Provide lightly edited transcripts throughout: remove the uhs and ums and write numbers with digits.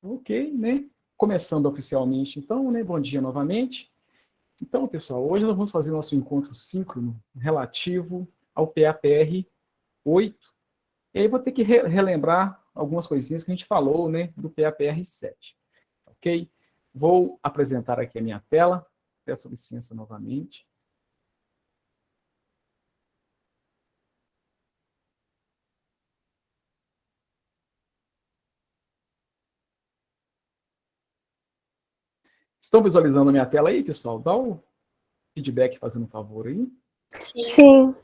Ok, né? Começando oficialmente, então, né? Bom dia novamente. Então, pessoal, hoje nós vamos fazer nosso encontro síncrono relativo ao PAPR 8. E aí vou ter que relembrar algumas coisinhas que a gente falou, né? Do PAPR 7. Ok? Vou apresentar aqui a minha tela. Peço licença novamente. Estão visualizando a minha tela aí, pessoal? Dá o feedback fazendo um favor aí. Sim.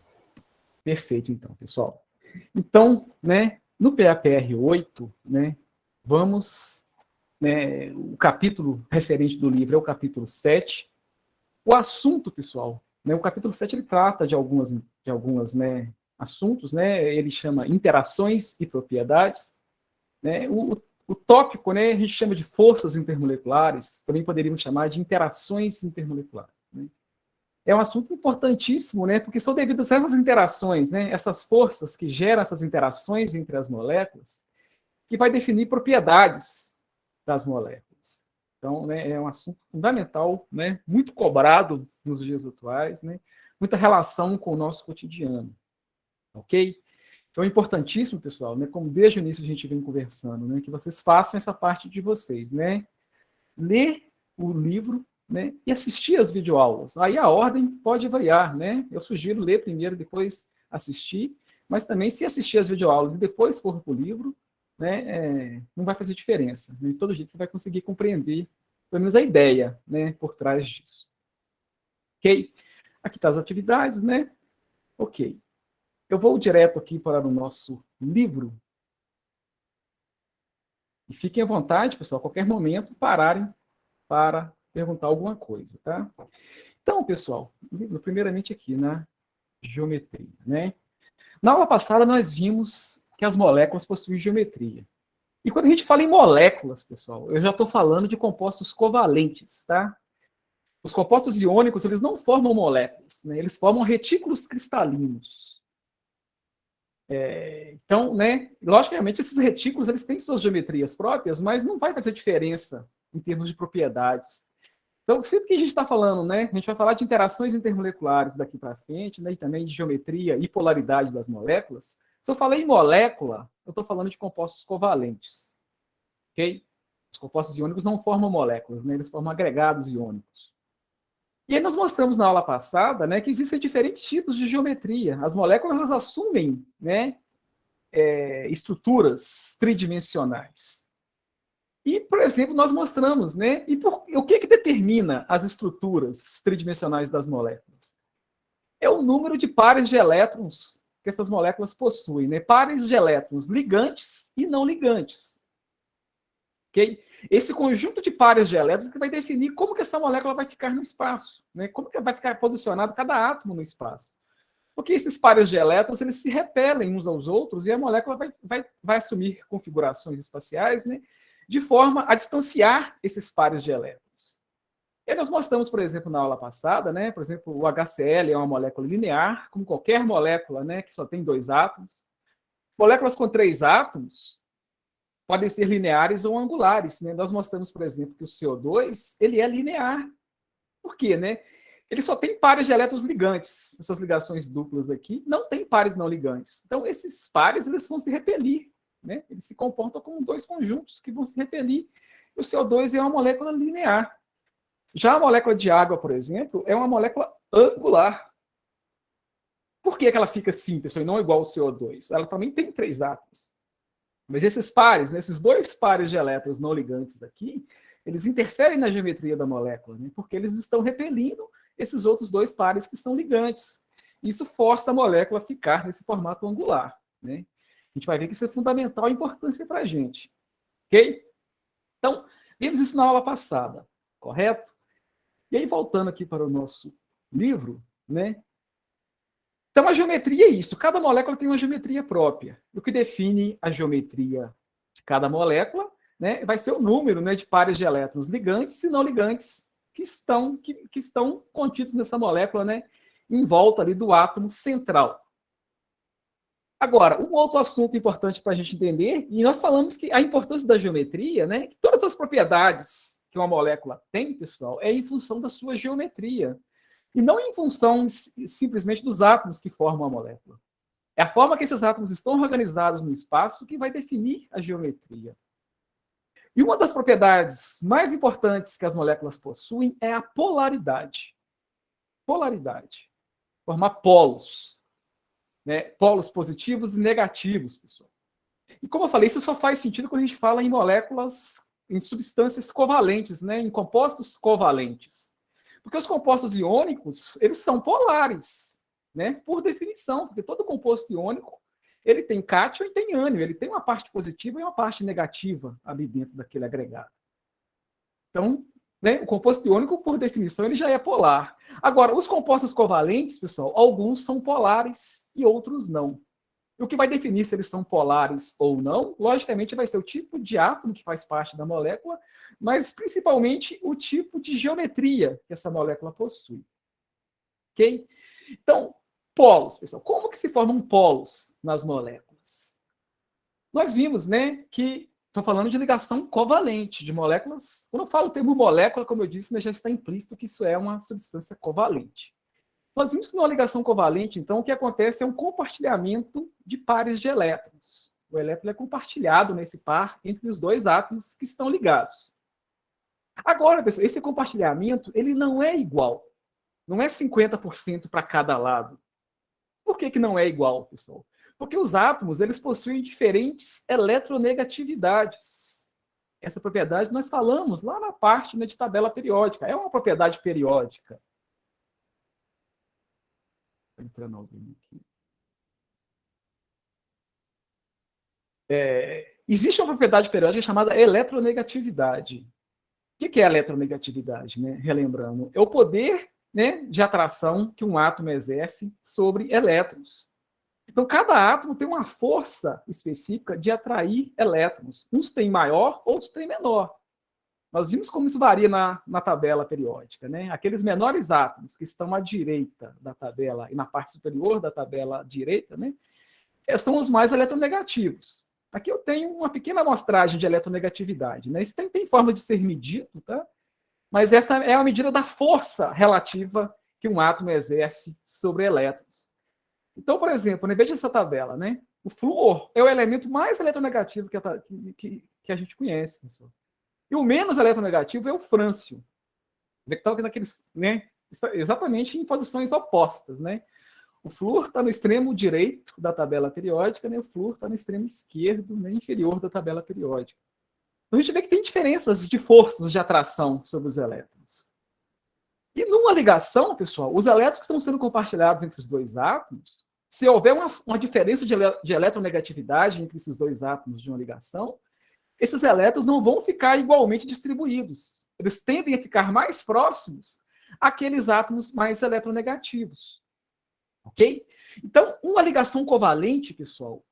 Perfeito, então, pessoal. Então, né, no PAPR 8, né, vamos, né, o capítulo referente do livro é o capítulo 7. O assunto, pessoal, né, o capítulo 7 ele trata de algumas, né, assuntos, né, ele chama interações e propriedades, né, o tópico, né, a gente chama de forças intermoleculares, também poderíamos chamar de interações intermoleculares, né. É um assunto importantíssimo, né? Porque são devidas a essas interações, né? Essas forças que geram essas interações entre as moléculas, que vai definir propriedades das moléculas. Então, né, é um assunto fundamental, né? Muito cobrado nos dias atuais, né? Muita relação com o nosso cotidiano, ok? Então é importantíssimo, pessoal, né? Como desde o início a gente vem conversando, né? Que vocês façam essa parte de vocês, né? Ler o livro, né, e assistir as videoaulas. Aí a ordem pode variar, né? Eu sugiro ler primeiro, depois assistir, mas também se assistir as videoaulas e depois for para o livro, né, não vai fazer diferença. De todo jeito você vai conseguir compreender, pelo menos a ideia, né, por trás disso. Ok? Aqui estão as atividades, né? Ok. Eu vou direto aqui para o nosso livro. E fiquem à vontade, pessoal, a qualquer momento, pararem para perguntar alguma coisa, tá? Então, pessoal, primeiramente aqui na geometria, né? Na aula passada nós vimos que as moléculas possuem geometria. E quando a gente fala em moléculas, pessoal, eu já estou falando de compostos covalentes, tá? Os compostos iônicos, eles não formam moléculas, né? Eles formam retículos cristalinos. Então, né, logicamente, esses retículos eles têm suas geometrias próprias, mas não vai fazer diferença em termos de propriedades. Então, sempre que a gente está falando, né, a gente vai falar de interações intermoleculares daqui para frente, né, e também de geometria e polaridade das moléculas. Se eu falei em molécula, eu estou falando de compostos covalentes, ok? Os compostos iônicos não formam moléculas, né, eles formam agregados iônicos. E aí nós mostramos na aula passada, né, que existem diferentes tipos de geometria. As moléculas elas assumem, né, estruturas tridimensionais. E, por exemplo, nós mostramos, né? O que determina as estruturas tridimensionais das moléculas? É o número de pares de elétrons que essas moléculas possuem, né? Pares de elétrons ligantes e não ligantes. Ok? Esse conjunto de pares de elétrons que vai definir como que essa molécula vai ficar no espaço, né? Como que vai ficar posicionado cada átomo no espaço. Porque esses pares de elétrons eles se repelem uns aos outros e a molécula vai assumir configurações espaciais, né, de forma a distanciar esses pares de elétrons. E nós mostramos, por exemplo, na aula passada, né, por exemplo, o HCl é uma molécula linear, como qualquer molécula, né, que só tem 2 átomos. Moléculas com 3 átomos podem ser lineares ou angulares. Né? Nós mostramos, por exemplo, que o CO2 ele é linear. Por quê, né? Ele só tem pares de elétrons ligantes. Essas ligações duplas aqui não tem pares não ligantes. Então, esses pares eles vão se repelir. Né? Eles se comportam como 2 conjuntos que vão se repelir. O CO2 é uma molécula linear. Já a molécula de água, por exemplo, é uma molécula angular. Por que ela fica assim, pessoal, e não igual ao CO2? Ela também tem 3 átomos. Mas esses pares, né, esses 2 pares de elétrons não ligantes aqui, eles interferem na geometria da molécula, né, porque eles estão repelindo esses outros 2 pares que são ligantes. Isso força a molécula a ficar nesse formato angular. Né? A gente vai ver que isso é fundamental e importância para a gente. Ok? Então, vimos isso na aula passada, correto? E aí, voltando aqui para o nosso livro, né? Então, a geometria é isso. Cada molécula tem uma geometria própria. O que define a geometria de cada molécula, né, vai ser o número, né, de pares de elétrons ligantes e não ligantes que estão contidos nessa molécula, né, em volta ali do átomo central. Agora, um outro assunto importante para a gente entender, e nós falamos que a importância da geometria, né, que todas as propriedades que uma molécula tem, pessoal, é em função da sua geometria, e não em função simplesmente dos átomos que formam a molécula. É a forma que esses átomos estão organizados no espaço que vai definir a geometria. E uma das propriedades mais importantes que as moléculas possuem é a polaridade. Polaridade. Formar polos. Né? Polos positivos e negativos, pessoal. E como eu falei, isso só faz sentido quando a gente fala em moléculas, em substâncias covalentes, né? Em compostos covalentes. Porque os compostos iônicos, eles são polares, né? Por definição, porque todo composto iônico, ele tem cátion e tem ânion, ele tem uma parte positiva e uma parte negativa ali dentro daquele agregado. Então, né, o composto iônico, por definição, ele já é polar. Agora, os compostos covalentes, pessoal, alguns são polares e outros não. E o que vai definir se eles são polares ou não, logicamente, vai ser o tipo de átomo que faz parte da molécula, mas principalmente o tipo de geometria que essa molécula possui. Ok? Então, polos, pessoal. Como que se formam polos nas moléculas? Nós vimos, né, que estou falando de ligação covalente de moléculas. Quando eu falo o termo molécula, como eu disse, né, já está implícito que isso é uma substância covalente. Nós vimos que numa ligação covalente, então, o que acontece é um compartilhamento de pares de elétrons. O elétron é compartilhado nesse par entre os dois átomos que estão ligados. Agora, pessoal, esse compartilhamento ele não é igual. Não é 50% para cada lado. Por que não é igual, pessoal? Porque os átomos eles possuem diferentes eletronegatividades. Essa propriedade nós falamos lá na parte, né, de tabela periódica. É uma propriedade periódica. Entrando alguém aqui. Existe uma propriedade periódica chamada eletronegatividade. O que é a eletronegatividade? Né? Relembrando, é o poder, né, de atração que um átomo exerce sobre elétrons. Então, cada átomo tem uma força específica de atrair elétrons. Uns têm maior, outros têm menor. Nós vimos como isso varia na tabela periódica. Né? Aqueles menores átomos que estão à direita da tabela e na parte superior da tabela direita, né, são os mais eletronegativos. Aqui eu tenho uma pequena amostragem de eletronegatividade. Né? Isso tem forma de ser medido, tá? Mas essa é a medida da força relativa que um átomo exerce sobre elétrons. Então, por exemplo, veja essa tabela, né? O flúor é o elemento mais eletronegativo que a gente conhece, pessoal. E o menos eletronegativo é o frâncio. Vê que está naqueles, né? Exatamente em posições opostas, né? O flúor está no extremo direito da tabela periódica, né? O flúor está no extremo esquerdo, né? Inferior da tabela periódica. Então a gente vê que tem diferenças de forças de atração sobre os elétrons. E numa ligação, pessoal, os elétrons que estão sendo compartilhados entre os dois átomos, se houver uma diferença de eletronegatividade entre esses dois átomos de uma ligação, esses elétrons não vão ficar igualmente distribuídos. Eles tendem a ficar mais próximos àqueles átomos mais eletronegativos. Ok? Então, uma ligação covalente, pessoal,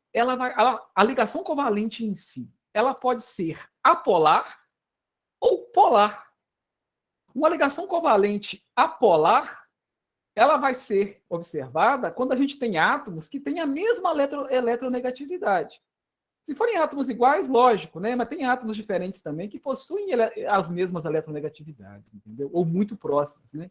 a ligação covalente em si, ela pode ser apolar ou polar. Uma ligação covalente apolar, ela vai ser observada quando a gente tem átomos que têm a mesma eletronegatividade. Se forem átomos iguais, lógico, né? Mas tem átomos diferentes também que possuem as mesmas eletronegatividades, entendeu? Ou muito próximas, né?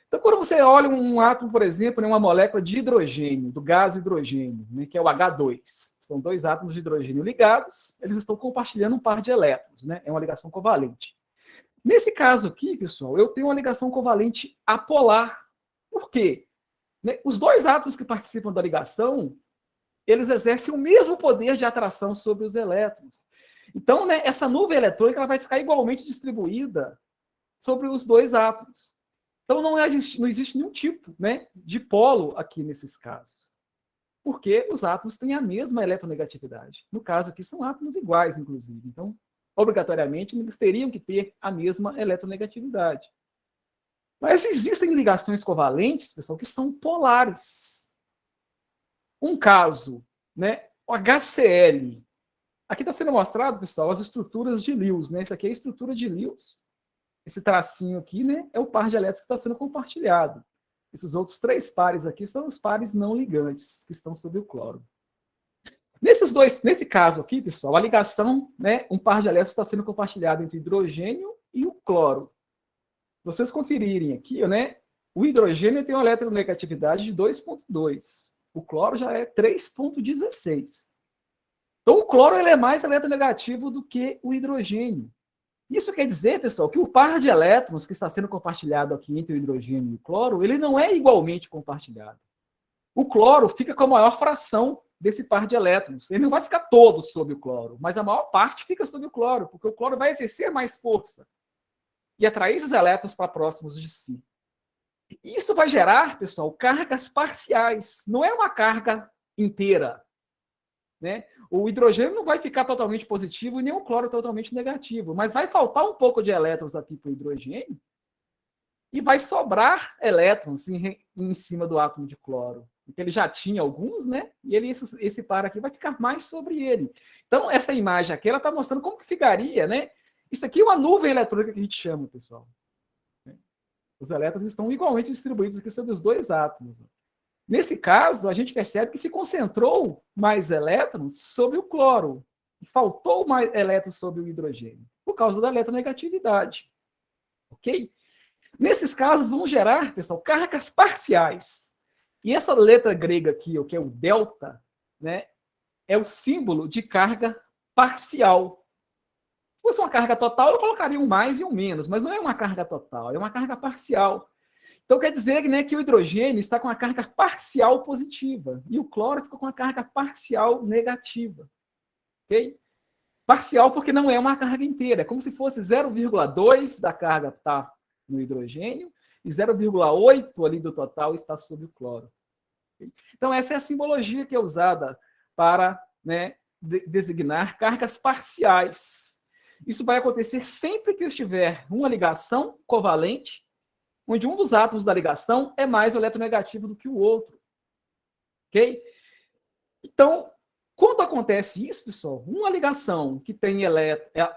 Então, quando você olha um átomo, por exemplo, uma molécula de hidrogênio, do gás hidrogênio, né, que é o H2, são dois átomos de hidrogênio ligados, eles estão compartilhando um par de elétrons, né? É uma ligação covalente. Nesse caso aqui, pessoal, eu tenho uma ligação covalente apolar. Por quê? Né? Os dois átomos que participam da ligação, eles exercem o mesmo poder de atração sobre os elétrons. Então, né, essa nuvem eletrônica ela vai ficar igualmente distribuída sobre os dois átomos. Então, não existe nenhum tipo, né, de polo aqui nesses casos. Porque os átomos têm a mesma eletronegatividade. No caso aqui, são átomos iguais, inclusive. Então, obrigatoriamente, eles teriam que ter a mesma eletronegatividade. Mas existem ligações covalentes, pessoal, que são polares. Um caso, né, o HCl. Aqui está sendo mostrado, pessoal, as estruturas de Lewis. Né? Isso aqui é a estrutura de Lewis. Esse tracinho aqui, né, é o par de elétrons que está sendo compartilhado. Esses outros três pares aqui são os pares não ligantes, que estão sobre o cloro. Nesse caso aqui, pessoal, a ligação, né, um par de elétrons está sendo compartilhado entre o hidrogênio e o cloro. Vocês conferirem aqui, né, o hidrogênio tem uma eletronegatividade de 2,2. O cloro já é 3,16. Então, o cloro ele é mais eletronegativo do que o hidrogênio. Isso quer dizer, pessoal, que o par de elétrons que está sendo compartilhado aqui entre o hidrogênio e o cloro, ele não é igualmente compartilhado. O cloro fica com a maior fração desse par de elétrons. Ele não vai ficar todo sob o cloro, mas a maior parte fica sob o cloro, porque o cloro vai exercer mais força e atrair esses elétrons para próximos de si. Isso vai gerar, pessoal, cargas parciais. Não é uma carga inteira, né? O hidrogênio não vai ficar totalmente positivo e nem o cloro totalmente negativo, mas vai faltar um pouco de elétrons aqui para o hidrogênio e vai sobrar elétrons em cima do átomo de cloro. Porque ele já tinha alguns, né? E esse par aqui vai ficar mais sobre ele. Então, essa imagem aqui, ela está mostrando como que ficaria, né? Isso aqui é uma nuvem eletrônica que a gente chama, pessoal. Os elétrons estão igualmente distribuídos aqui sobre os dois átomos. Nesse caso, a gente percebe que se concentrou mais elétrons sobre o cloro e faltou mais elétrons sobre o hidrogênio, por causa da eletronegatividade. Ok? Nesses casos, vão gerar, pessoal, cargas parciais. E essa letra grega aqui, o que é o delta, né, é o símbolo de carga parcial. Se fosse uma carga total, eu colocaria um mais e um menos, mas não é uma carga total, é uma carga parcial. Então, quer dizer, né, que o hidrogênio está com a carga parcial positiva e o cloro fica com a carga parcial negativa. Ok? Parcial porque não é uma carga inteira, é como se fosse 0,2 da carga está no hidrogênio e 0,8 ali do total está sob o cloro. Okay? Então, essa é a simbologia que é usada para, né, designar cargas parciais. Isso vai acontecer sempre que estiver uma ligação covalente, onde um dos átomos da ligação é mais eletronegativo do que o outro. Ok? Então, quando acontece isso, pessoal, uma ligação que tem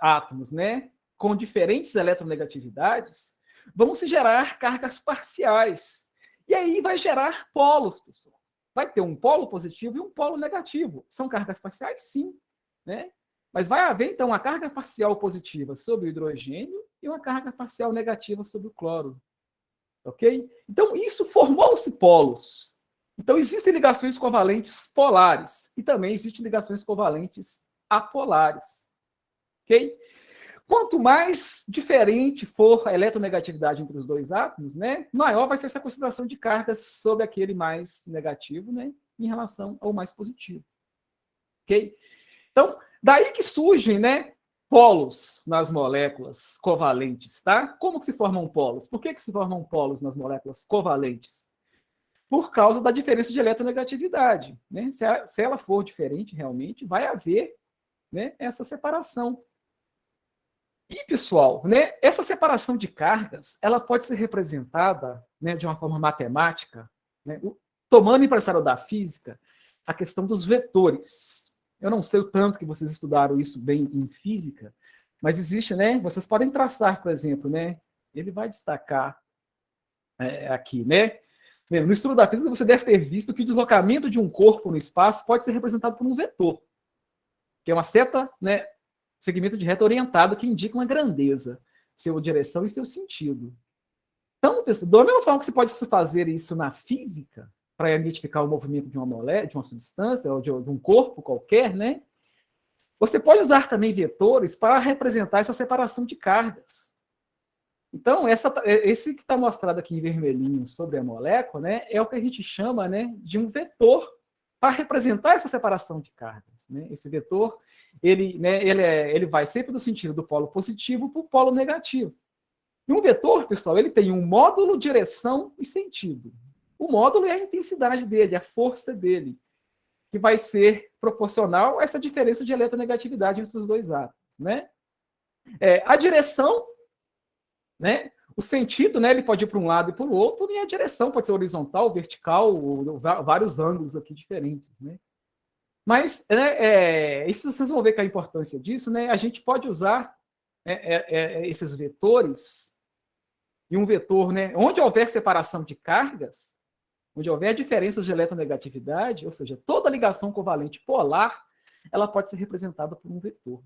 átomos, né, com diferentes eletronegatividades, vão se gerar cargas parciais. E aí vai gerar polos, pessoal. Vai ter um polo positivo e um polo negativo. São cargas parciais? Sim. Né? Mas vai haver, então, uma carga parcial positiva sobre o hidrogênio e uma carga parcial negativa sobre o cloro. Ok? Então, isso formou-se polos. Então, existem ligações covalentes polares e também existem ligações covalentes apolares. Ok? Quanto mais diferente for a eletronegatividade entre os dois átomos, né, maior vai ser essa concentração de cargas sobre aquele mais negativo, né, em relação ao mais positivo. Ok? Então, daí que surgem, né, polos nas moléculas covalentes, tá? Como que se formam polos? Por que se formam polos nas moléculas covalentes? Por causa da diferença de eletronegatividade, né? Se ela for diferente, realmente, vai haver, né, essa separação. E, pessoal, né, essa separação de cargas, ela pode ser representada, né, de uma forma matemática, né, tomando emprestado da física a questão dos vetores. Eu não sei o tanto que vocês estudaram isso bem em física, mas existe, né? Vocês podem traçar, por exemplo, né? Ele vai destacar aqui, né? No estudo da física, você deve ter visto que o deslocamento de um corpo no espaço pode ser representado por um vetor, que é uma seta, né, segmento de reta orientado que indica uma grandeza, sua direção e seu sentido. Então, da mesma forma que você pode fazer isso na física, para identificar o movimento de uma molécula, de uma substância, ou de um corpo qualquer, né? Você pode usar também vetores para representar essa separação de cargas. Então, esse que está mostrado aqui em vermelhinho sobre a molécula, né, é o que a gente chama, né, de um vetor para representar essa separação de cargas. Né? Esse vetor, ele vai sempre no sentido do polo positivo para o polo negativo. E um vetor, pessoal, ele tem um módulo, direção e sentido. O módulo é a intensidade dele, a força dele, que vai ser proporcional a essa diferença de eletronegatividade entre os dois átomos. Né? A direção, né? O sentido, né, ele pode ir para um lado e para o outro, e a direção pode ser horizontal, vertical, ou vários ângulos aqui diferentes. Né? Mas isso vocês vão ver que a importância disso, né? A gente pode usar esses vetores, e um vetor, né, onde houver separação de cargas, onde houver diferenças de eletronegatividade, ou seja, toda ligação covalente polar ela pode ser representada por um vetor.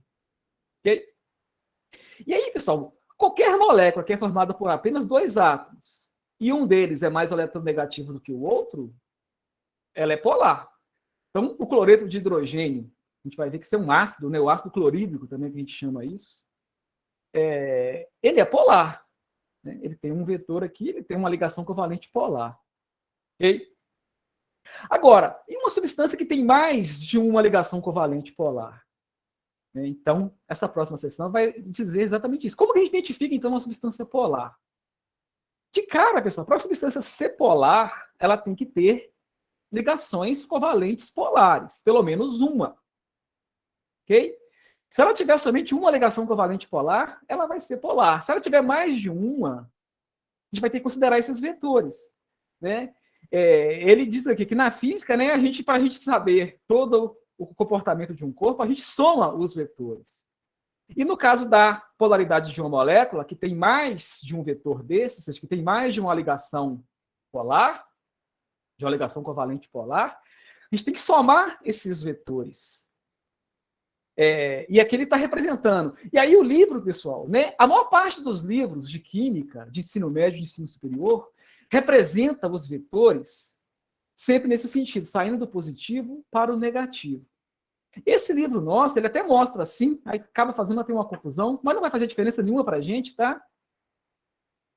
Ok? E aí, pessoal, qualquer molécula que é formada por apenas dois átomos, e um deles é mais eletronegativo do que o outro, ela é polar. Então, o cloreto de hidrogênio, a gente vai ver que isso é um ácido, né? O ácido clorídrico também, que a gente chama isso, ele é polar. Né? Ele tem um vetor aqui, ele tem uma ligação covalente polar. Ok? Agora, e uma substância que tem mais de uma ligação covalente polar? Né? Então, essa próxima sessão vai dizer exatamente isso. Como que a gente identifica, então, uma substância polar? De cara, pessoal, para a substância ser polar, ela tem que ter ligações covalentes polares, pelo menos uma. Ok? Se ela tiver somente uma ligação covalente polar, ela vai ser polar. Se ela tiver mais de uma, a gente vai ter que considerar esses vetores. Né? Ele diz aqui que na física, né, para a gente saber todo o comportamento de um corpo, a gente soma os vetores. E no caso da polaridade de uma molécula, que tem mais de um vetor desses, ou seja, que tem mais de uma ligação polar, de uma ligação covalente polar, a gente tem que somar esses vetores. E aqui ele está representando. E aí o livro, pessoal, né, a maior parte dos livros de química, de ensino médio e de ensino superior, representa os vetores sempre nesse sentido, saindo do positivo para o negativo. Esse livro nosso, ele até mostra assim, aí acaba fazendo até uma confusão, mas não vai fazer diferença nenhuma para a gente, tá?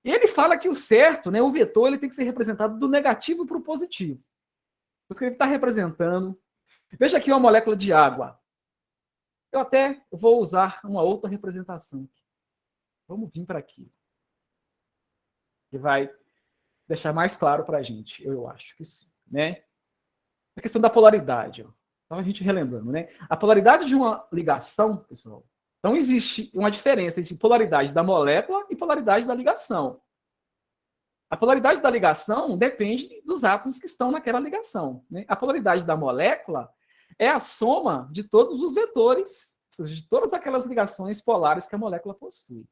Ele fala que o certo, né, o vetor, ele tem que ser representado do negativo para o positivo. Porque ele está representando. Veja aqui uma molécula de água. Eu até vou usar uma outra representação. Vamos vir para aqui. Que vai deixar mais claro para a gente, eu acho que sim. Né? A questão da polaridade. Ó. Então, a gente relembrando, né? A polaridade de uma ligação, pessoal, então existe uma diferença entre polaridade da molécula e polaridade da ligação. A polaridade da ligação depende dos átomos que estão naquela ligação. Né? A polaridade da molécula é a soma de todos os vetores, ou seja, de todas aquelas ligações polares que a molécula possui.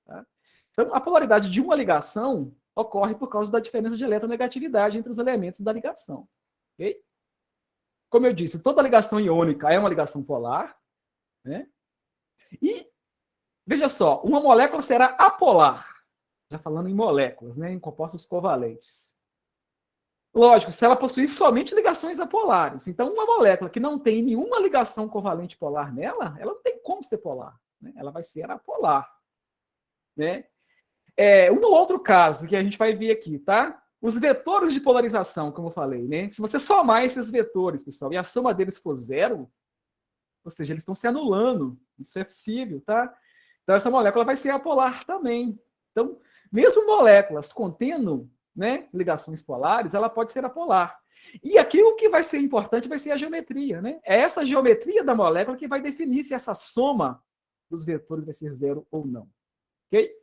Tá? Então, a polaridade de uma ligação ocorre por causa da diferença de eletronegatividade entre os elementos da ligação. Okay? Como eu disse, toda ligação iônica é uma ligação polar. Né? E, veja só, uma molécula será apolar. Já falando em moléculas, né? Em compostos covalentes. Lógico, se ela possuir somente ligações apolares. Então, uma molécula que não tem nenhuma ligação covalente polar nela, ela não tem como ser polar. Né? Ela vai ser apolar. Né? Um outro caso que a gente vai ver aqui, tá? Os vetores de polarização, como eu falei, né? Se você somar esses vetores, pessoal, e a soma deles for zero, ou seja, eles estão se anulando. Isso é possível, tá? Então, essa molécula vai ser apolar também. Então, mesmo moléculas contendo, né, ligações polares, ela pode ser apolar. E aqui o que vai ser importante vai ser a geometria. Né? É essa geometria da molécula que vai definir se essa soma dos vetores vai ser zero ou não. Ok?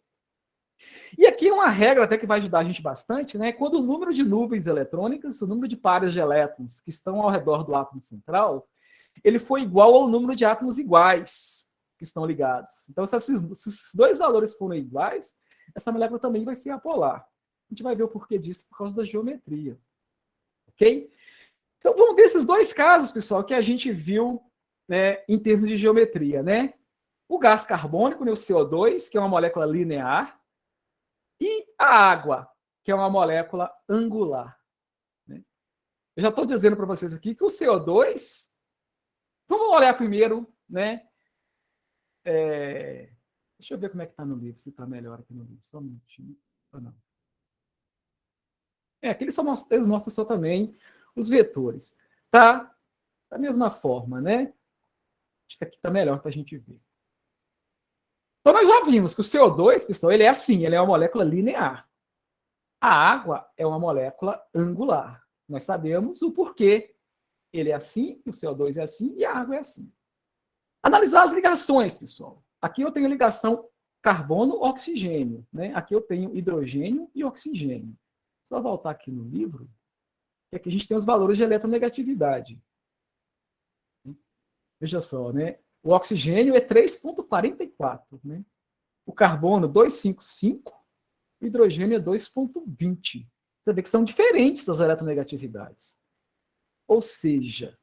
E aqui uma regra até que vai ajudar a gente bastante, né? Quando o número de nuvens eletrônicas, o número de pares de elétrons que estão ao redor do átomo central, ele foi igual ao número de átomos iguais que estão ligados. Então, se esses dois valores forem iguais, essa molécula também vai ser apolar. A gente vai ver o porquê disso por causa da geometria. Ok? Então, vamos ver esses dois casos, pessoal, que a gente viu, né, em termos de geometria. Né? O gás carbônico, né, o CO2, que é uma molécula linear, e a água, que é uma molécula angular. Né? Eu já estou dizendo para vocês aqui que o CO2, vamos olhar primeiro, né? Deixa eu ver como é que está no livro, se está melhor aqui no livro. Só um minutinho. Ou não. Aqui eles mostram só também os vetores. Tá da mesma forma, né? Acho que aqui está melhor para a gente ver. Então, nós já vimos que o CO2, pessoal, ele é assim, ele é uma molécula linear. A água é uma molécula angular. Nós sabemos o porquê. Ele é assim, o CO2 é assim e a água é assim. Analisar as ligações, pessoal. Aqui eu tenho ligação carbono-oxigênio. Né? Aqui eu tenho hidrogênio e oxigênio. Só voltar aqui no livro, que aqui a gente tem os valores de eletronegatividade. Veja só, né? O oxigênio é 3,44. Né? O carbono, 2,55. O hidrogênio é 2,20. Você vê que são diferentes as eletronegatividades. Ou seja,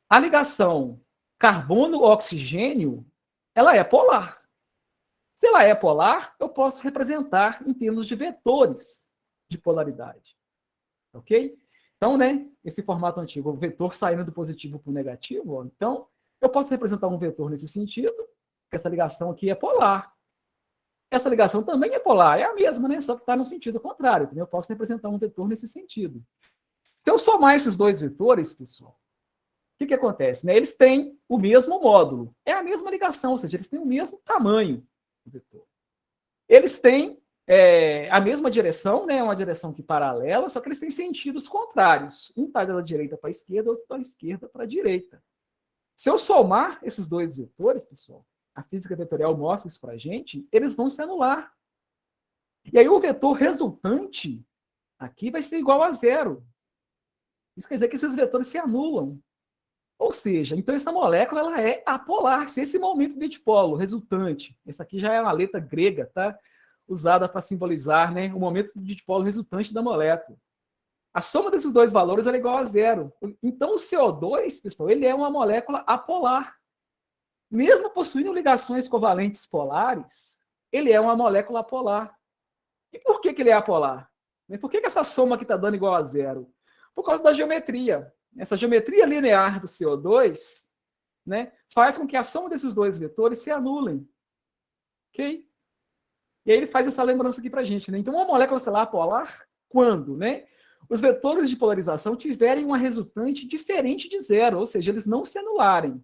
a ligação carbono-oxigênio, ela é polar. Se ela é polar, eu posso representar em termos de vetores de polaridade. Ok? Então, né, esse formato antigo, o vetor saindo do positivo para o negativo, ó, então, eu posso representar um vetor nesse sentido, que essa ligação aqui é polar. Essa ligação também é polar, é a mesma, né? Só que está no sentido contrário. Entendeu? Eu posso representar um vetor nesse sentido. Se eu somar esses dois vetores, pessoal, o que acontece? Né? Eles têm o mesmo módulo. É a mesma ligação, ou seja, eles têm o mesmo tamanho do vetor. Eles têm a mesma direção, né? Uma direção que paralela, só que eles têm sentidos contrários. Um está da direita para a esquerda, outro da esquerda para a direita. Se eu somar esses dois vetores, pessoal, a física vetorial mostra isso para a gente, eles vão se anular. E aí o vetor resultante aqui vai ser igual a zero. Isso quer dizer que esses vetores se anulam. Ou seja, então essa molécula ela é apolar. Se esse momento de dipolo resultante, essa aqui já é uma letra grega, tá? Usada para simbolizar, né, o momento de dipolo resultante da molécula. A soma desses dois valores é igual a zero. Então o CO2, pessoal, ele é uma molécula apolar. Mesmo possuindo ligações covalentes polares, ele é uma molécula apolar. E por que ele é apolar? Por que essa soma aqui está dando igual a zero? Por causa da geometria. Essa geometria linear do CO2, né, faz com que a soma desses dois vetores se anulem. Ok? E aí ele faz essa lembrança aqui para a gente. Né? Então, uma molécula será apolar quando, né, os vetores de polarização tiverem uma resultante diferente de zero, ou seja, eles não se anularem.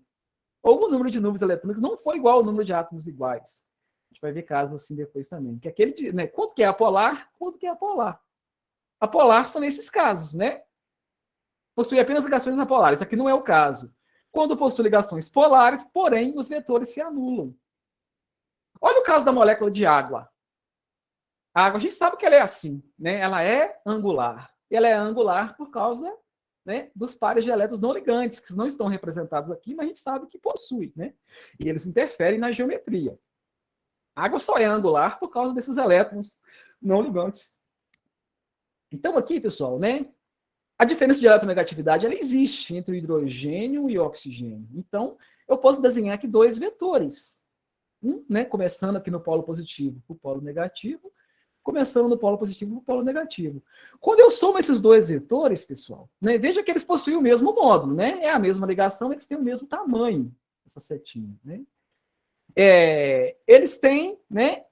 Ou o número de núcleos eletrônicos não for igual ao número de átomos iguais. A gente vai ver casos assim depois também. Que aquele, né, quanto que é apolar, quanto que é apolar. Apolar são nesses casos, né? Possui apenas ligações apolares. Aqui não é o caso. Quando possui ligações polares, porém, os vetores se anulam. Olha o caso da molécula de água. A água, a gente sabe que ela é assim, né? Ela é angular. E ela é angular por causa, né, dos pares de elétrons não ligantes, que não estão representados aqui, mas a gente sabe que possui, né? E eles interferem na geometria. A água só é angular por causa desses elétrons não ligantes. Então, aqui, pessoal, né, a diferença de eletronegatividade ela existe entre o hidrogênio e o oxigênio. Então, eu posso desenhar aqui dois vetores. Né, começando aqui no polo positivo para o polo negativo, começando no polo positivo para o polo negativo. Quando eu somo esses dois vetores, pessoal, né, veja que eles possuem o mesmo módulo, né? É a mesma ligação, eles têm o mesmo tamanho, essa setinha, né? Eles têm, né,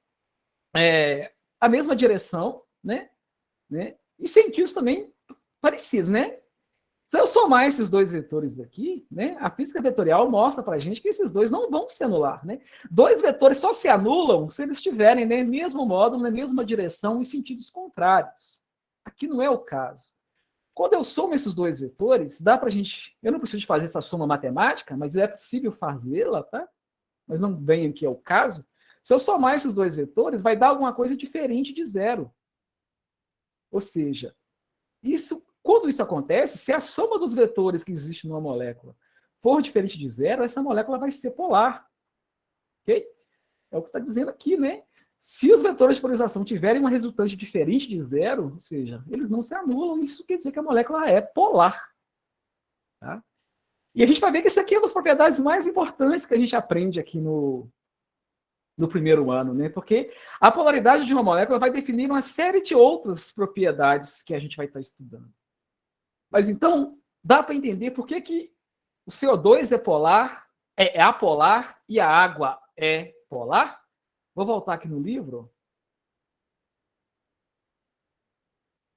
a mesma direção, né? E sentidos também parecidos, né? Se eu somar esses dois vetores aqui, né, a física vetorial mostra para a gente que esses dois não vão se anular. Né? Dois vetores só se anulam se eles estiverem no mesmo módulo, na mesma direção, em sentidos contrários. Aqui não é o caso. Quando eu somo esses dois vetores, dá para a gente... Eu não preciso de fazer essa soma matemática, mas é possível fazê-la, tá? Mas não vem aqui ao caso. Se eu somar esses dois vetores, vai dar alguma coisa diferente de zero. Ou seja, quando isso acontece, se a soma dos vetores que existe numa molécula for diferente de zero, essa molécula vai ser polar. Ok? É o que está dizendo aqui, né? Se os vetores de polarização tiverem uma resultante diferente de zero, ou seja, eles não se anulam, isso quer dizer que a molécula é polar. Tá? E a gente vai ver que isso aqui é uma das propriedades mais importantes que a gente aprende aqui no primeiro ano, né? Porque a polaridade de uma molécula vai definir uma série de outras propriedades que a gente vai estar estudando. Mas então, dá para entender por que o CO2 é polar, é apolar e a água é polar? Vou voltar aqui no livro.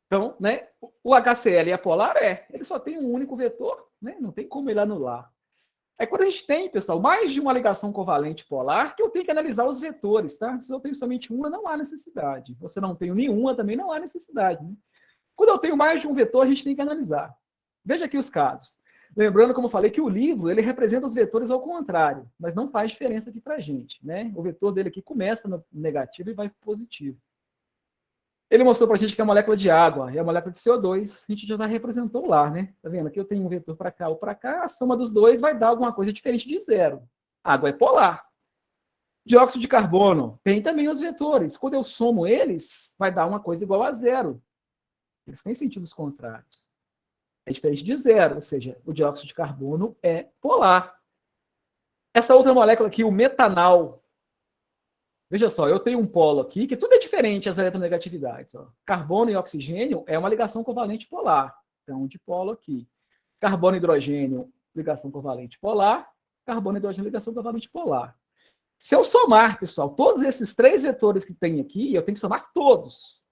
Então, né, o HCl é polar? Ele só tem um único vetor, né? Não tem como ele anular. Aí quando a gente tem, pessoal, mais de uma ligação covalente polar, que eu tenho que analisar os vetores, tá? Se eu tenho somente uma, não há necessidade. Se eu não tenho nenhuma, também não há necessidade. Né? Quando eu tenho mais de um vetor, a gente tem que analisar. Veja aqui os casos. Lembrando, como eu falei, que o livro ele representa os vetores ao contrário, mas não faz diferença aqui para a gente. Né? O vetor dele aqui começa no negativo e vai para o positivo. Ele mostrou para a gente que a molécula de água e a molécula de CO2, a gente já representou lá, né? Tá vendo? Aqui eu tenho um vetor para cá ou para cá, a soma dos dois vai dar alguma coisa diferente de zero. A água é polar. Dióxido de carbono tem também os vetores. Quando eu somo eles, vai dar uma coisa igual a zero. Eles têm sentidos contrários. É diferente de zero, ou seja, o dióxido de carbono é polar. Essa outra molécula aqui, o metanal. Veja só, eu tenho um polo aqui, que tudo é diferente as eletronegatividades. Ó. Carbono e oxigênio é uma ligação covalente polar. Então, um dipolo aqui. Carbono e hidrogênio, ligação covalente polar. Carbono e hidrogênio, ligação covalente polar. Se eu somar, pessoal, todos esses 3 vetores que tem aqui, eu tenho que somar todos.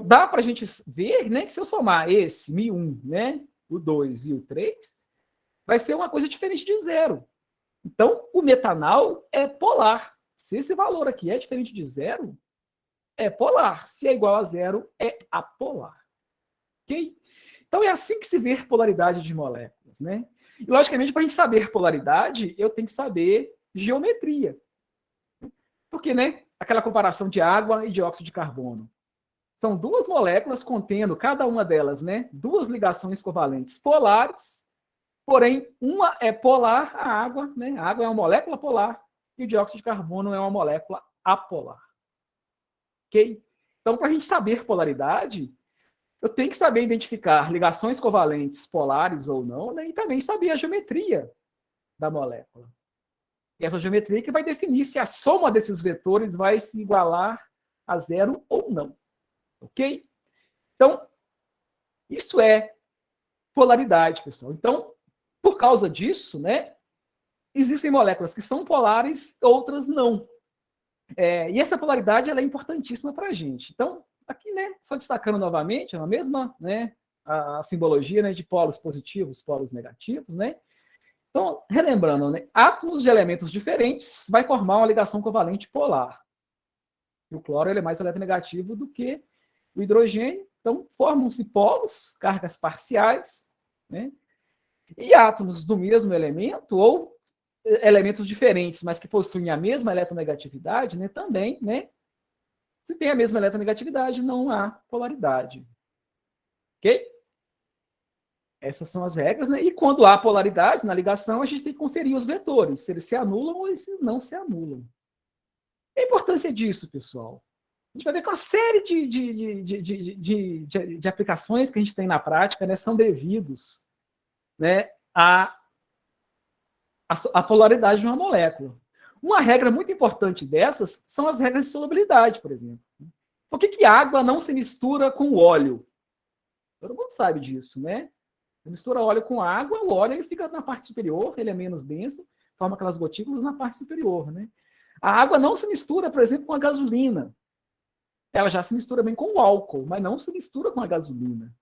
Dá para a gente ver, né, que se eu somar esse, Mi1, né, o 2 e o 3, vai ser uma coisa diferente de zero. Então, o metanal é polar. Se esse valor aqui é diferente de zero, é polar. Se é igual a zero, é apolar. Ok? Então, é assim que se vê polaridade de moléculas, né? E, logicamente, para a gente saber polaridade, eu tenho que saber geometria. Porque, né, aquela comparação de água e dióxido de carbono. São 2 moléculas contendo, cada uma delas, né, 2 ligações covalentes polares, porém, uma é polar, a água, né? A água é uma molécula polar e o dióxido de carbono é uma molécula apolar. Ok? Então, para a gente saber polaridade, eu tenho que saber identificar ligações covalentes polares ou não, né? E também saber a geometria da molécula. E essa geometria que vai definir se a soma desses vetores vai se igualar a zero ou não. Ok? Então, isso é polaridade, pessoal. Então, por causa disso, né, existem moléculas que são polares, outras não. E essa polaridade ela é importantíssima para a gente. Então, aqui, né, só destacando novamente, a mesma, né, a simbologia, né, de polos positivos, polos negativos, né? Então, relembrando, né, átomos de elementos diferentes vai formar uma ligação covalente polar. E o cloro ele é mais eletronegativo do que o hidrogênio, então formam-se polos, cargas parciais, né? E átomos do mesmo elemento, ou elementos diferentes, mas que possuem a mesma eletronegatividade, né, também, né? Se tem a mesma eletronegatividade, não há polaridade. Ok? Essas são as regras, né? E quando há polaridade na ligação, a gente tem que conferir os vetores, se eles se anulam ou se não se anulam. A importância disso, pessoal? A gente vai ver que uma série de aplicações que a gente tem na prática, né, são devidos, né, à polaridade de uma molécula. Uma regra muito importante dessas são as regras de solubilidade, por exemplo. Por que a água não se mistura com o óleo? Todo mundo sabe disso, né? Você mistura óleo com água, o óleo ele fica na parte superior, ele é menos denso, forma aquelas gotículas na parte superior, né? A água não se mistura, por exemplo, com a gasolina. Ela já se mistura bem com o álcool, mas não se mistura com a gasolina.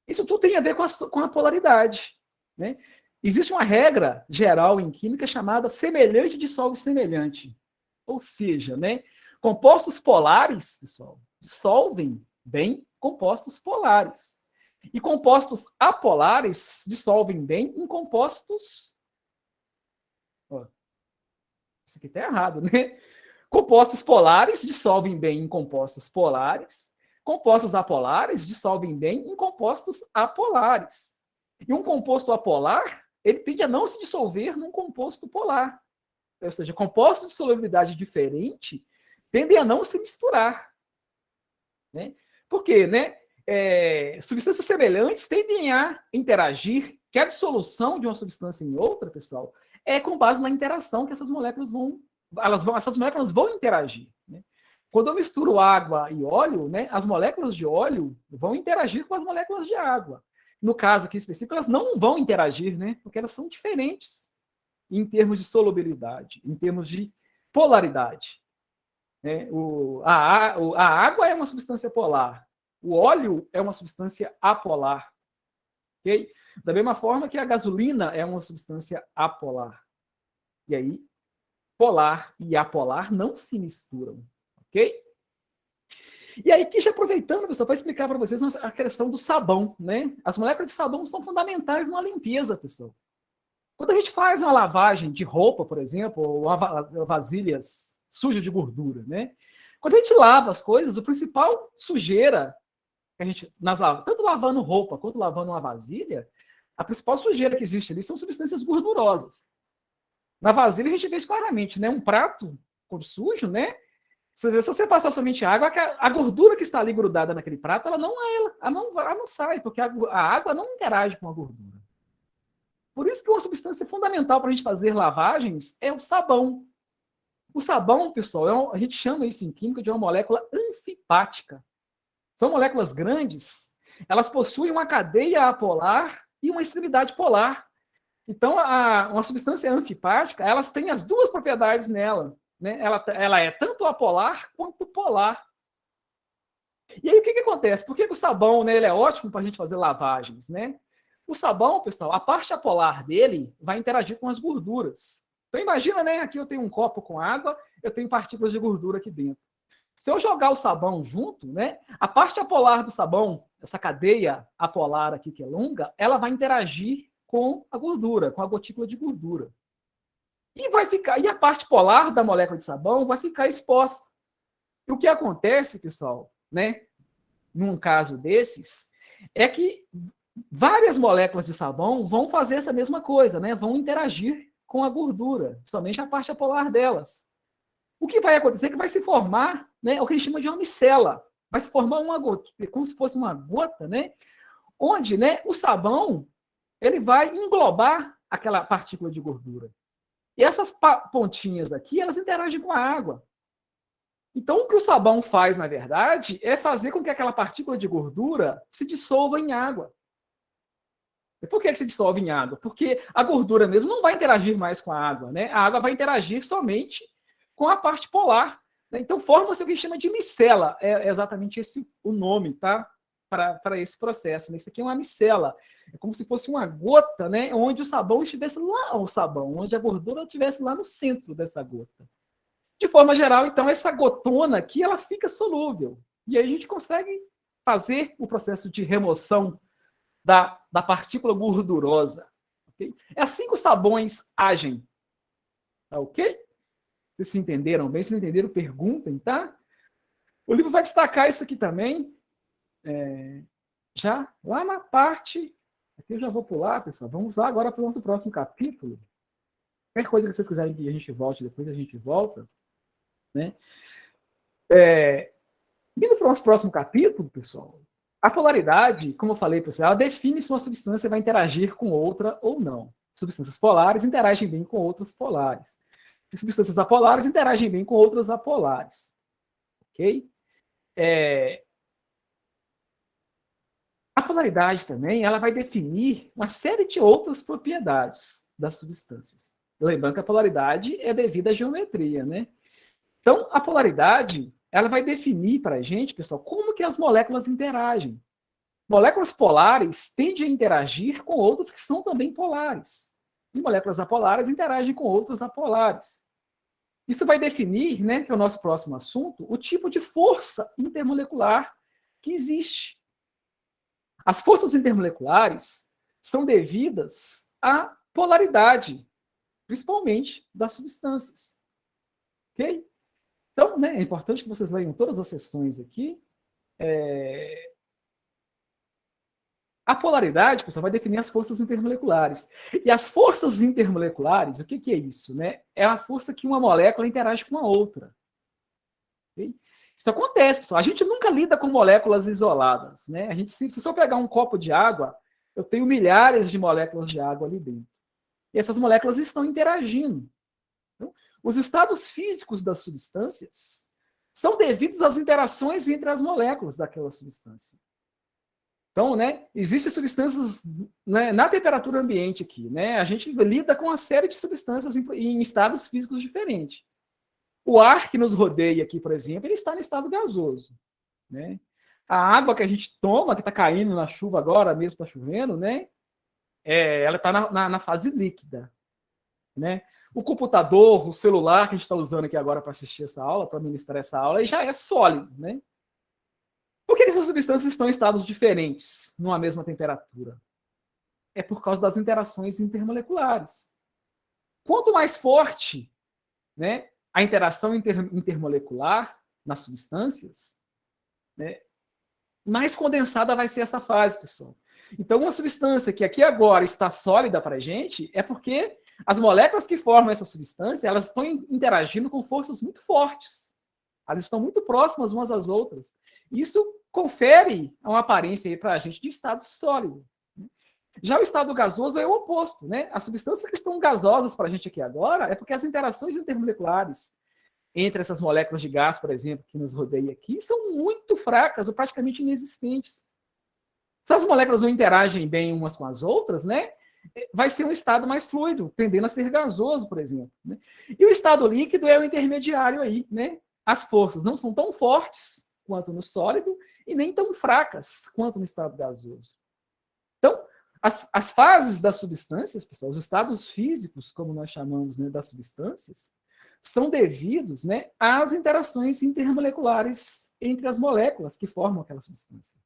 Isso tudo tem a ver com a polaridade, né? Existe uma regra geral em química chamada semelhante dissolve semelhante. Ou seja, né, compostos polares, pessoal, dissolvem bem compostos polares. E compostos apolares dissolvem bem em compostos... Ó, isso aqui está errado, né? Compostos polares dissolvem bem em compostos polares. Compostos apolares dissolvem bem em compostos apolares. E um composto apolar, ele tende a não se dissolver num composto polar. Ou seja, compostos de solubilidade diferente tendem a não se misturar. Né? Por quê? Né? Substâncias semelhantes tendem a interagir, que a dissolução de uma substância em outra, pessoal, é com base na interação que essas moléculas essas moléculas vão interagir. Né? Quando eu misturo água e óleo, né, as moléculas de óleo vão interagir com as moléculas de água. No caso aqui específico, elas não vão interagir, né, porque elas são diferentes em termos de solubilidade, em termos de polaridade. Né? A água é uma substância polar, o óleo é uma substância apolar. Okay? Da mesma forma que a gasolina é uma substância apolar. E aí, polar e apolar não se misturam. Ok? E aí, já aproveitando, pessoal, para explicar para vocês a questão do sabão, né? As moléculas de sabão são fundamentais na limpeza, pessoal. Quando a gente faz uma lavagem de roupa, por exemplo, ou vasilhas sujas de gordura, né? Quando a gente lava as coisas, o principal sujeira que a gente, tanto lavando roupa quanto lavando uma vasilha, a principal sujeira que existe ali são substâncias gordurosas. Na vasilha a gente vê isso claramente, né? Um prato sujo, né? Se você passar somente água, a gordura que está ali grudada naquele prato, ela não sai, porque a água não interage com a gordura. Por isso que uma substância fundamental para a gente fazer lavagens é o sabão. O sabão, pessoal, a gente chama isso em química de uma molécula anfipática. São moléculas grandes, elas possuem uma cadeia apolar e uma extremidade polar. Então, uma substância anfipática, elas têm as duas propriedades nela. Né? Ela é tanto apolar quanto polar. E aí, o que acontece? Por que o sabão, né, ele é ótimo para a gente fazer lavagens? Né? O sabão, pessoal, a parte apolar dele vai interagir com as gorduras. Então, imagina, né, aqui eu tenho um copo com água, eu tenho partículas de gordura aqui dentro. Se eu jogar o sabão junto, né, a parte apolar do sabão, essa cadeia apolar aqui que é longa, ela vai interagir com a gordura, com a gotícula de gordura. E a parte polar da molécula de sabão vai ficar exposta. E o que acontece, pessoal, né, num caso desses, é que várias moléculas de sabão vão fazer essa mesma coisa, né, vão interagir com a gordura, somente a parte apolar delas. O que vai acontecer é que vai se formar, né, o que a gente chama de uma micela. Vai se formar uma gota, como se fosse uma gota, né, onde, né, o sabão ele vai englobar aquela partícula de gordura. E essas pontinhas aqui, elas interagem com a água. Então, o que o sabão faz, na verdade, é fazer com que aquela partícula de gordura se dissolva em água. E por que se dissolve em água? Porque a gordura mesmo não vai interagir mais com a água, né? A água vai interagir somente com a parte polar. Né? Então, forma-se o que a gente chama de micela. É exatamente esse o nome, tá? Para esse processo. Né? Isso aqui é uma micela. É como se fosse uma gota, né? Onde o sabão estivesse lá, onde a gordura estivesse lá no centro dessa gota. De forma geral, então, essa gotona aqui, ela fica solúvel. E aí a gente consegue fazer o processo de remoção da partícula gordurosa. Okay? É assim que os sabões agem. Tá ok? Vocês se entenderam bem? Se não entenderam, perguntem, tá? O livro vai destacar isso aqui também. Já lá na parte... Aqui eu já vou pular, pessoal. Vamos lá agora para o próximo capítulo. Qualquer coisa que vocês quiserem que a gente volte, depois a gente volta. Né? Indo para o nosso próximo capítulo, pessoal, a polaridade, como eu falei, pessoal, ela define se uma substância vai interagir com outra ou não. Substâncias polares interagem bem com outras polares. E substâncias apolares interagem bem com outras apolares. Ok? A polaridade também, ela vai definir uma série de outras propriedades das substâncias. Lembrando que a polaridade é devida à geometria, né? Então, a polaridade, ela vai definir para a gente, pessoal, como que as moléculas interagem. Moléculas polares tendem a interagir com outras que são também polares. E moléculas apolares interagem com outras apolares. Isso vai definir, né, que é o nosso próximo assunto, o tipo de força intermolecular que existe. As forças intermoleculares são devidas à polaridade, principalmente das substâncias. Ok? Então, né, é importante que vocês leiam todas as sessões aqui. A polaridade, pessoal, vai definir as forças intermoleculares. E as forças intermoleculares, o que é isso? Né? É a força que uma molécula interage com a outra. Okay? Isso acontece, pessoal. A gente nunca lida com moléculas isoladas. Né? Se eu pegar um copo de água, eu tenho milhares de moléculas de água ali dentro. E essas moléculas estão interagindo. Então, os estados físicos das substâncias são devidos às interações entre as moléculas daquela substância. Então, né, existem substâncias, né, na temperatura ambiente aqui, né, a gente lida com uma série de substâncias em estados físicos diferentes. O ar que nos rodeia aqui, por exemplo, ele está no estado gasoso. Né? A água que a gente toma, que está caindo na chuva agora, mesmo está chovendo, né, ela está na fase líquida. Né? O computador, o celular que a gente está usando aqui agora para assistir essa aula, para ministrar essa aula, ele já é sólido. Né? Por que essas substâncias estão em estados diferentes, numa mesma temperatura? É por causa das interações intermoleculares. Quanto mais forte, né, a interação intermolecular nas substâncias, né, mais condensada vai ser essa fase, pessoal. Então, uma substância que aqui agora está sólida para a gente é porque as moléculas que formam essa substância, elas estão interagindo com forças muito fortes. Elas estão muito próximas umas às outras. Isso confere uma aparência para a gente de estado sólido. Já o estado gasoso é o oposto, né? As substâncias que estão gasosas para a gente aqui agora é porque as interações intermoleculares entre essas moléculas de gás, por exemplo, que nos rodeia aqui, são muito fracas ou praticamente inexistentes. Se as moléculas não interagem bem umas com as outras, né, vai ser um estado mais fluido, tendendo a ser gasoso, por exemplo. Né? E o estado líquido é o intermediário aí, né? As forças não são tão fortes quanto no sólido e nem tão fracas quanto no estado gasoso. Então, as fases das substâncias, pessoal, os estados físicos, como nós chamamos, né, das substâncias, são devidos, né, às interações intermoleculares entre as moléculas que formam aquela substância.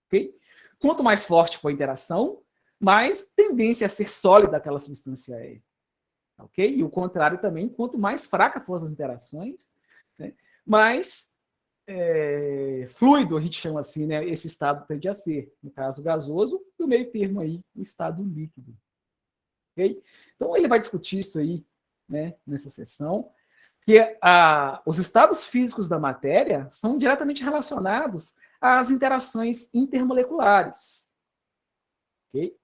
Okay? Quanto mais forte for a interação, mais tendência a ser sólida aquela substância é. Okay? E o contrário também, quanto mais fraca for as interações, né, mais fluido, a gente chama assim, né, esse estado tende a ser, no caso gasoso, e o meio termo aí, o estado líquido. Okay? Então ele vai discutir isso aí, né, nessa sessão, que os estados físicos da matéria são diretamente relacionados às interações intermoleculares. Ok?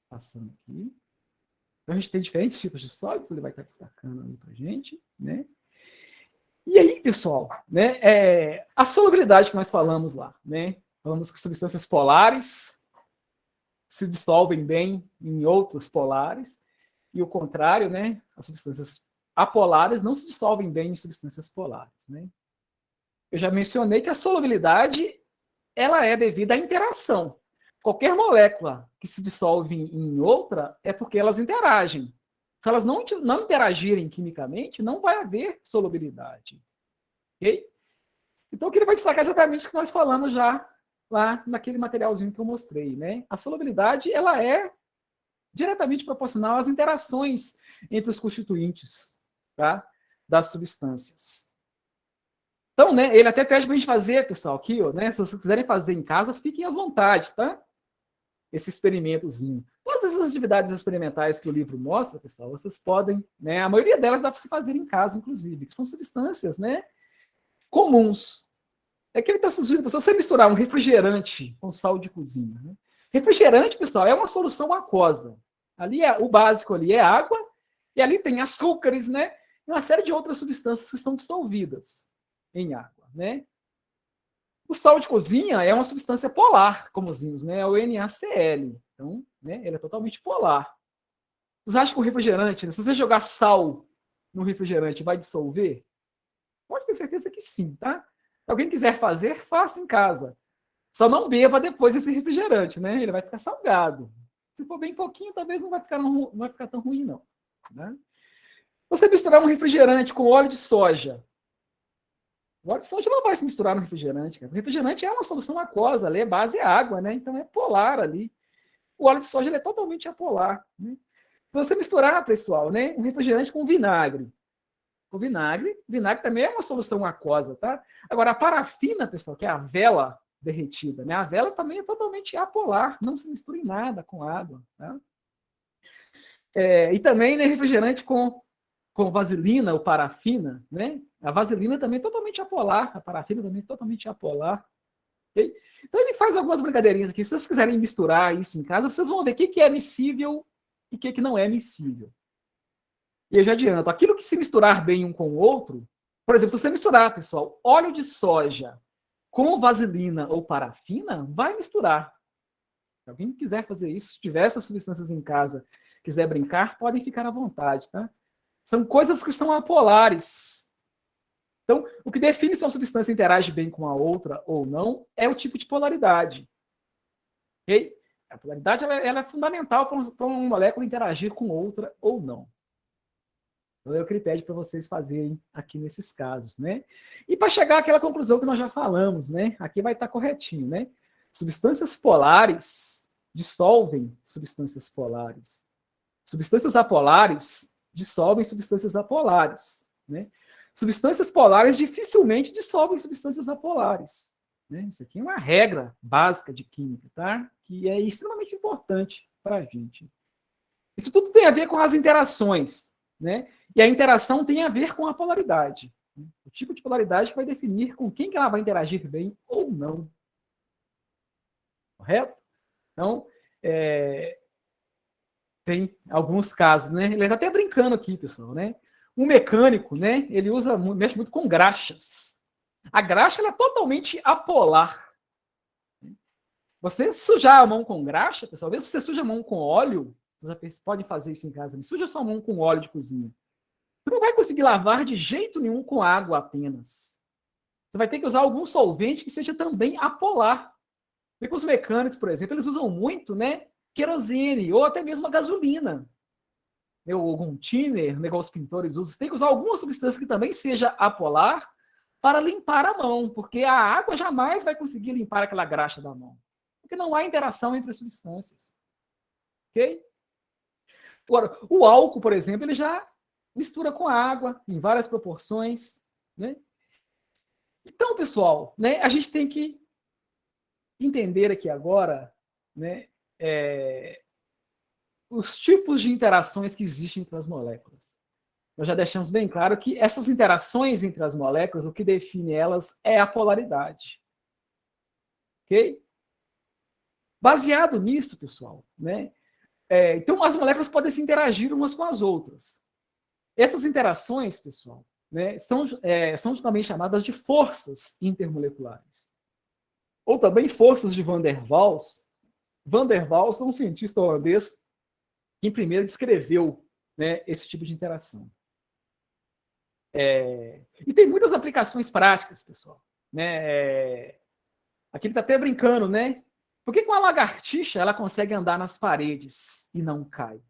Passando aqui. Então, a gente tem diferentes tipos de sólidos, ele vai estar destacando ali para a gente, né? E aí, pessoal, né, a solubilidade que nós falamos lá, né? Falamos que substâncias polares se dissolvem bem em outras polares, e o contrário, né? As substâncias apolares não se dissolvem bem em substâncias polares, né? Eu já mencionei que a solubilidade ela é devida à interação. Qualquer molécula que se dissolve em outra é porque elas interagem. Se elas não interagirem quimicamente, não vai haver solubilidade. Ok? Então, aqui ele vai destacar exatamente o que nós falamos já lá naquele materialzinho que eu mostrei, né? A solubilidade ela é diretamente proporcional às interações entre os constituintes, tá, das substâncias. Então, né, ele até pede para a gente fazer, pessoal, aqui, ó, né, se vocês quiserem fazer em casa, fiquem à vontade, tá? Esse experimentozinho. Todas essas atividades experimentais que o livro mostra, pessoal, vocês podem, né, a maioria delas dá para se fazer em casa, inclusive, que são substâncias, né, comuns. É que ele está sugerindo, se você misturar um refrigerante com sal de cozinha, né? Refrigerante, pessoal, é uma solução aquosa. Ali o básico ali é água, e ali tem açúcares, né? E uma série de outras substâncias que estão dissolvidas em água, né? O sal de cozinha é uma substância polar, como os vimos, né? É o NaCl. Então, né, ele é totalmente polar. Vocês acham que o refrigerante, né, se você jogar sal no refrigerante, vai dissolver? Pode ter certeza que sim, tá? Se alguém quiser fazer, faça em casa. Só não beba depois esse refrigerante, né? Ele vai ficar salgado. Se for bem pouquinho, talvez não vai ficar tão ruim, não. Né? Você misturar um refrigerante com óleo de soja. O óleo de soja não vai se misturar no refrigerante. Cara. O refrigerante é uma solução aquosa, ali, a base é água, né? Então é polar ali. O óleo de soja ele é totalmente apolar. Né? Se você misturar, pessoal, né, um refrigerante com vinagre, o vinagre também é uma solução aquosa, tá? Agora, a parafina, pessoal, que é a vela derretida, né? A vela também é totalmente apolar, não se mistura em nada com água, tá? E também, né, refrigerante com vaselina ou parafina, né? A vaselina também é totalmente apolar, a parafina também é totalmente apolar. Okay? Então, ele faz algumas brincadeirinhas aqui. Se vocês quiserem misturar isso em casa, vocês vão ver o que é miscível e o que não é miscível. E eu já adianto, aquilo que se misturar bem um com o outro, por exemplo, se você misturar, pessoal, óleo de soja com vaselina ou parafina, vai misturar. Se alguém quiser fazer isso, se tiver essas substâncias em casa, quiser brincar, podem ficar à vontade, tá? São coisas que são apolares. Então, o que define se uma substância interage bem com a outra ou não é o tipo de polaridade. Okay? A polaridade ela é fundamental para uma molécula interagir com outra ou não. Então, é o que ele pede para vocês fazerem aqui nesses casos, né? E para chegar àquela conclusão que nós já falamos, né? Aqui vai estar corretinho, né? Substâncias polares dissolvem substâncias polares. Substâncias apolares dissolvem substâncias apolares, né? Substâncias polares dificilmente dissolvem substâncias apolares. Né? Isso aqui é uma regra básica de química, tá? Que é extremamente importante para a gente. Isso tudo tem a ver com as interações. né? E a interação tem a ver com a polaridade. O tipo de polaridade vai definir com quem que ela vai interagir bem ou não. Correto? Então, tem alguns casos, né? Ele está até brincando aqui, pessoal, né? Um mecânico, né? Ele mexe muito com graxas. A graxa ela é totalmente apolar. Você sujar a mão com graxa, pessoal, mesmo se você suja a mão com óleo, vocês podem fazer isso em casa, suja sua mão com óleo de cozinha. Você não vai conseguir lavar de jeito nenhum com água apenas. Você vai ter que usar algum solvente que seja também apolar. Porque os mecânicos, por exemplo, eles usam muito, né, querosene ou até mesmo a gasolina. Ou algum thinner, negócio pintores usam. Você tem que usar alguma substância que também seja apolar para limpar a mão, porque a água jamais vai conseguir limpar aquela graxa da mão. Porque não há interação entre as substâncias. Ok? Agora, o álcool, por exemplo, ele já mistura com água em várias proporções, né? Então, pessoal, né, a gente tem que entender aqui agora, né, os tipos de interações que existem entre as moléculas. Nós já deixamos bem claro que essas interações entre as moléculas, o que define elas é a polaridade. Ok? Baseado nisso, pessoal, né, então as moléculas podem se interagir umas com as outras. Essas interações, pessoal, né, são também chamadas de forças intermoleculares. Ou também forças de Van der Waals. Van der Waals é um cientista holandês que primeiro descreveu, né, esse tipo de interação. E tem muitas aplicações práticas, pessoal. Né? Aqui ele está até brincando, né? Por que uma lagartixa ela consegue andar nas paredes e não cai?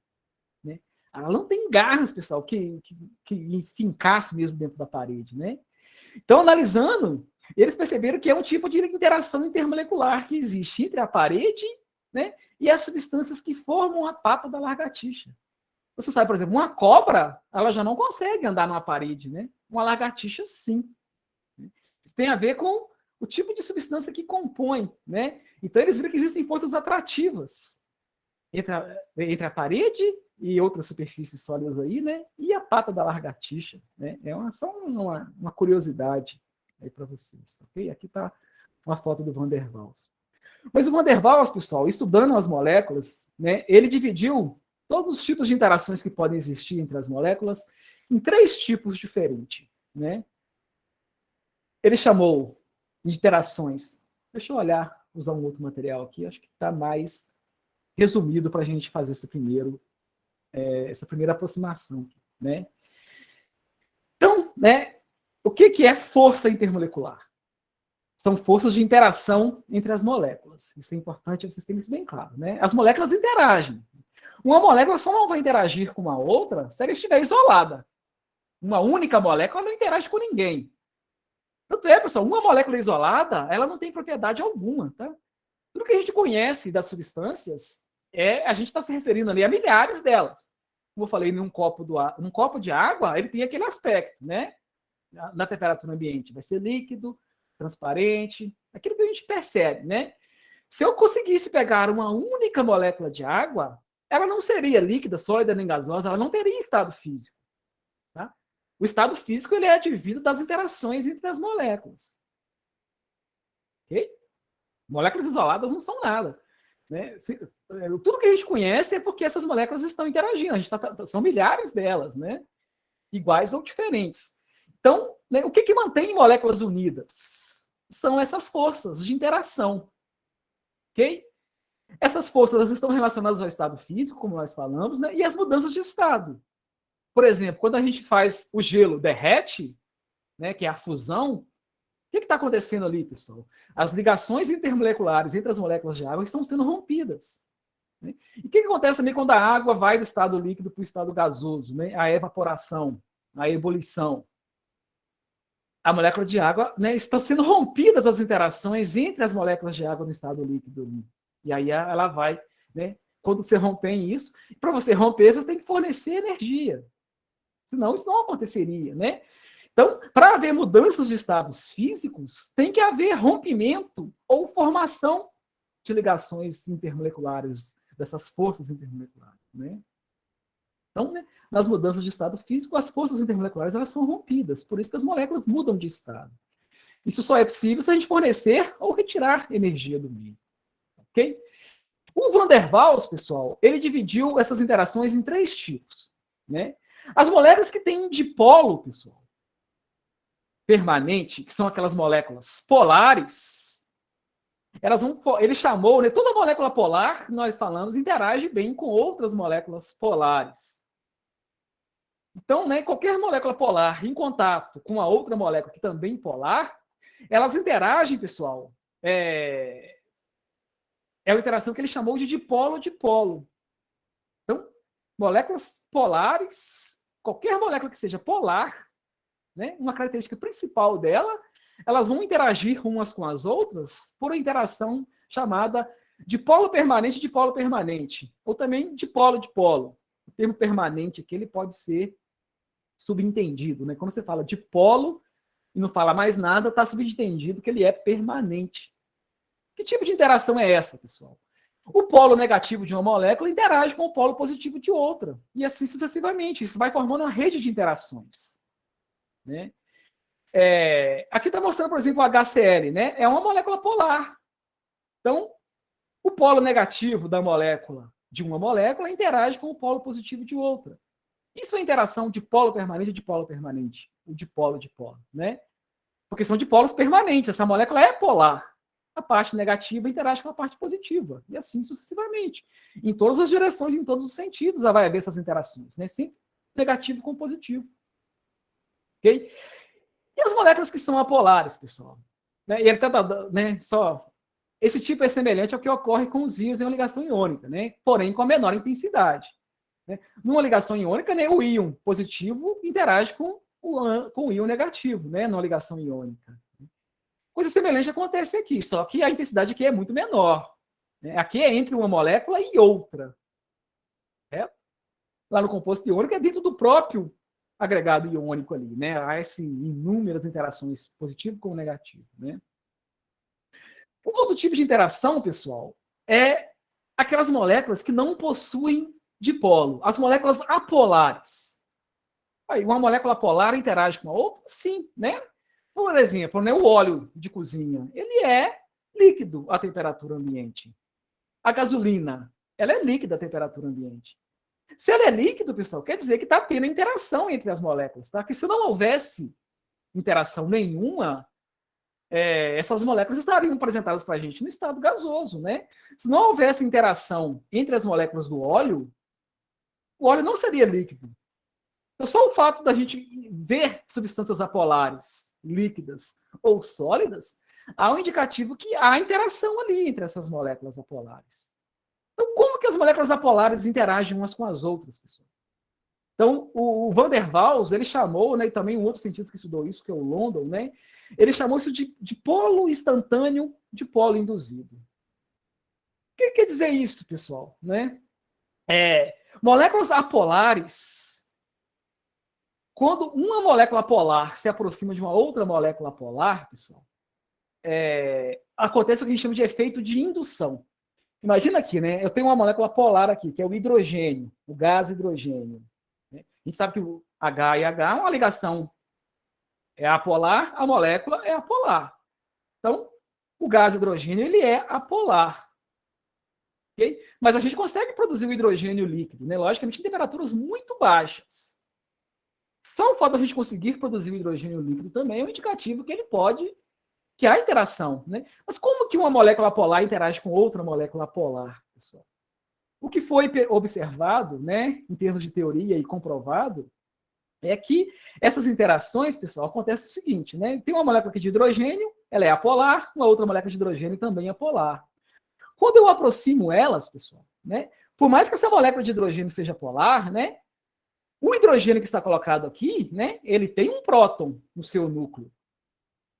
Né? Ela não tem garras, pessoal, que enfincasse mesmo dentro da parede, né? Então, analisando, eles perceberam que é um tipo de interação intermolecular que existe entre a parede, né, e as substâncias que formam a pata da lagartixa. Você sabe, por exemplo, uma cobra, ela já não consegue andar numa parede, né? Uma lagartixa, sim. Isso tem a ver com o tipo de substância que compõe, né? Então, eles viram que existem forças atrativas entre a parede e outras superfícies sólidas aí, né? E a pata da lagartixa, né? Só uma curiosidade aí para vocês, tá ok? Aqui está uma foto do Van der Waals. Mas o Van der Waals, pessoal, estudando as moléculas, né? Ele dividiu todos os tipos de interações que podem existir entre as moléculas em 3 tipos diferentes, né? Ele chamou de interações. Deixa eu usar um outro material aqui, acho que está mais resumido para a gente fazer essa primeira aproximação, né? Então, né, o que é força intermolecular? São forças de interação entre as moléculas. Isso é importante, vocês terem isso bem claro, né? As moléculas interagem. Uma molécula só não vai interagir com uma outra se ela estiver isolada. Uma única molécula não interage com ninguém. Tanto é, pessoal, uma molécula isolada, ela não tem propriedade alguma, tá? Tudo que a gente conhece das substâncias, a gente está se referindo ali a milhares delas. Como eu falei, num copo de água, ele tem aquele aspecto, né? Na temperatura ambiente, vai ser líquido, transparente, aquilo que a gente percebe, né? Se eu conseguisse pegar uma única molécula de água, ela não seria líquida, sólida nem gasosa, ela não teria estado físico. Tá? O estado físico ele é advindo das interações entre as moléculas. Ok? Moléculas isoladas não são nada. Né? Tudo que a gente conhece é porque essas moléculas estão interagindo. A gente são milhares delas, né? Iguais ou diferentes. Então, né, o que mantém moléculas unidas? São essas forças de interação. Ok? Essas forças estão relacionadas ao estado físico, como nós falamos, né? E as mudanças de estado. Por exemplo, quando a gente faz o gelo derrete, né, que é a fusão, o que está acontecendo ali, pessoal? As ligações intermoleculares entre as moléculas de água estão sendo rompidas. Né? E o que acontece também quando a água vai do estado líquido para o estado gasoso? Né? A evaporação, a ebulição. A molécula de água, né, está sendo rompidas as interações entre as moléculas de água no estado líquido. E aí ela vai, né, quando você romper isso, para você romper, você tem que fornecer energia. Senão isso não aconteceria, né? Então, para haver mudanças de estados físicos, tem que haver rompimento ou formação de ligações intermoleculares, dessas forças intermoleculares, né? Então, né, nas mudanças de estado físico, as forças intermoleculares elas são rompidas, por isso que as moléculas mudam de estado. Isso só é possível se a gente fornecer ou retirar energia do meio. Ok? O Van der Waals, pessoal, ele dividiu essas interações em 3 tipos. Né? As moléculas que têm dipolo, pessoal, permanente, que são aquelas moléculas polares, ele chamou, né, toda molécula polar que nós falamos interage bem com outras moléculas polares. Então, né, qualquer molécula polar em contato com a outra molécula que também é polar, elas interagem, pessoal, é uma interação que ele chamou de dipolo-dipolo. Então, moléculas polares, qualquer molécula que seja polar, né, uma característica principal dela, elas vão interagir umas com as outras por uma interação chamada dipolo permanente, dipolo permanente, ou também dipolo-dipolo. O termo permanente aqui ele pode ser subentendido, né? Quando você fala dipolo e não fala mais nada, está subentendido que ele é permanente. Que tipo de interação é essa, pessoal? O polo negativo de uma molécula interage com o polo positivo de outra, e assim sucessivamente. Isso vai formando uma rede de interações. Né? Aqui está mostrando, por exemplo, o HCl, né? É uma molécula polar. Então, o polo negativo da molécula, de uma molécula, interage com o polo positivo de outra. Isso é interação de polo permanente e dipolo permanente. O dipolo-dipolo, né? Porque são dipolos permanentes. Essa molécula é polar. A parte negativa interage com a parte positiva. E assim sucessivamente. Em todas as direções, em todos os sentidos, vai haver essas interações. Né? Sempre negativo com positivo. Ok? E as moléculas que são apolares, pessoal? Né? E ele tá, né, só... Esse tipo é semelhante ao que ocorre com os íons em uma ligação iônica, né? Porém com a menor intensidade. Né? Numa ligação iônica, né, o íon positivo interage com o íon negativo, né, numa ligação iônica. Coisa semelhante acontece aqui, só que a intensidade aqui é muito menor. Né? Aqui é entre uma molécula e outra. Né? Lá no composto iônico é dentro do próprio agregado iônico ali. Né? Há inúmeras interações positivo com negativo. Né? Um outro tipo de interação, pessoal, é aquelas moléculas que não possuem dipolo, as moléculas apolares. Aí, uma molécula polar interage com a outra? Sim, né? Por exemplo, né, o óleo de cozinha, ele é líquido à temperatura ambiente. A gasolina, ela é líquida à temperatura ambiente. Se ela é líquido, pessoal, quer dizer que está tendo interação entre as moléculas, tá? Porque se não houvesse interação nenhuma, essas moléculas estariam apresentadas para a gente no estado gasoso, né? Se não houvesse interação entre as moléculas do óleo, o óleo não seria líquido. Então, só o fato da gente ver substâncias apolares, líquidas ou sólidas, há um indicativo que há interação ali entre essas moléculas apolares. Então, como que as moléculas apolares interagem umas com as outras, pessoal? Então, o Van der Waals, ele chamou, né, e também um outro cientista que estudou isso, que é o London, né, ele chamou isso de polo instantâneo de polo induzido. O que quer dizer isso, pessoal? Né? Moléculas apolares, quando uma molécula polar se aproxima de uma outra molécula polar, pessoal, acontece o que a gente chama de efeito de indução. Imagina aqui, né? Eu tenho uma molécula polar aqui, que é o hidrogênio, o gás hidrogênio. Né? A gente sabe que o H e H é uma ligação apolar, a molécula é apolar. Então, o gás hidrogênio ele é apolar. Okay? Mas a gente consegue produzir o hidrogênio líquido, né? Logicamente, em temperaturas muito baixas. Só o fato de a gente conseguir produzir o hidrogênio líquido também é um indicativo que há interação. Né? Mas como que uma molécula polar interage com outra molécula polar, pessoal? O que foi observado, né, em termos de teoria e comprovado, é que essas interações, pessoal, acontece o seguinte, né? Tem uma molécula aqui de hidrogênio, ela é apolar, uma outra molécula de hidrogênio também é apolar. Quando eu aproximo elas, pessoal, né, por mais que essa molécula de hidrogênio seja polar, né, o hidrogênio que está colocado aqui, né, ele tem um próton no seu núcleo.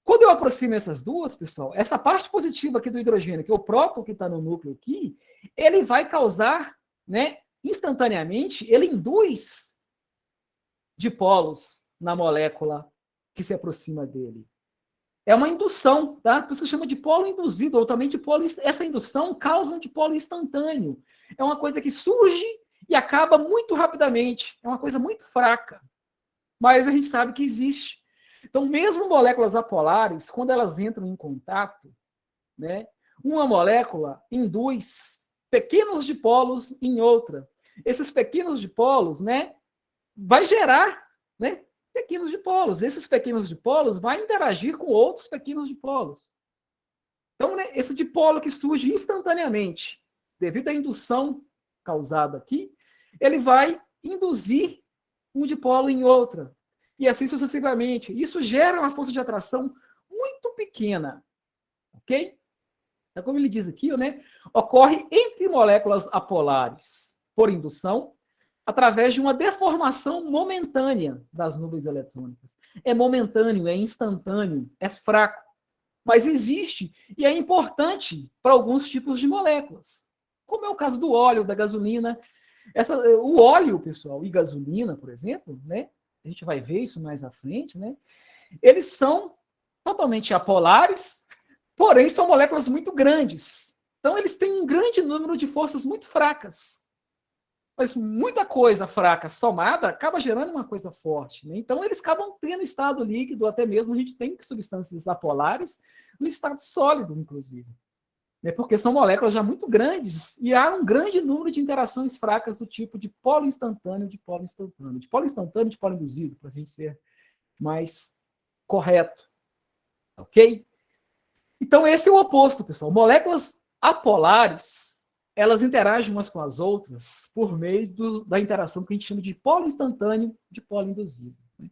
Quando eu aproximo essas duas, pessoal, essa parte positiva aqui do hidrogênio, que é o próton que está no núcleo aqui, ele vai causar, né, instantaneamente, ele induz dipolos na molécula que se aproxima dele. É uma indução, tá? Por isso que chama de dipolo induzido, ou também dipolo. Essa indução causa um dipolo instantâneo. É uma coisa que surge e acaba muito rapidamente. É uma coisa muito fraca, mas a gente sabe que existe. Então, mesmo moléculas apolares, quando elas entram em contato, né, uma molécula induz pequenos dipolos em outra. Esses pequenos dipolos, né, vai gerar, né, pequenos dipolos. Esses pequenos dipolos vão interagir com outros pequenos dipolos. Então, né, esse dipolo que surge instantaneamente, devido à indução causada aqui, ele vai induzir um dipolo em outra. E assim sucessivamente. Isso gera uma força de atração muito pequena. Ok? Então, como ele diz aqui, né, ocorre entre moléculas apolares por indução, através de uma deformação momentânea das nuvens eletrônicas. É momentâneo, é instantâneo, é fraco, mas existe e é importante para alguns tipos de moléculas, como é o caso do óleo, da gasolina. O óleo, pessoal, e gasolina, por exemplo, né, a gente vai ver isso mais à frente, né, eles são totalmente apolares, porém são moléculas muito grandes. Então, eles têm um grande número de forças muito fracas. Mas muita coisa fraca somada acaba gerando uma coisa forte. Né? Então, eles acabam tendo estado líquido, até mesmo a gente tem substâncias apolares no estado sólido, inclusive. Né? Porque são moléculas já muito grandes e há um grande número de interações fracas do tipo de polo instantâneo, de polo instantâneo. De polo instantâneo, de polo induzido, para a gente ser mais correto. Ok? Então, esse é o oposto, pessoal. Moléculas apolares, elas interagem umas com as outras por meio da interação que a gente chama de polo instantâneo, de polo induzido. Né?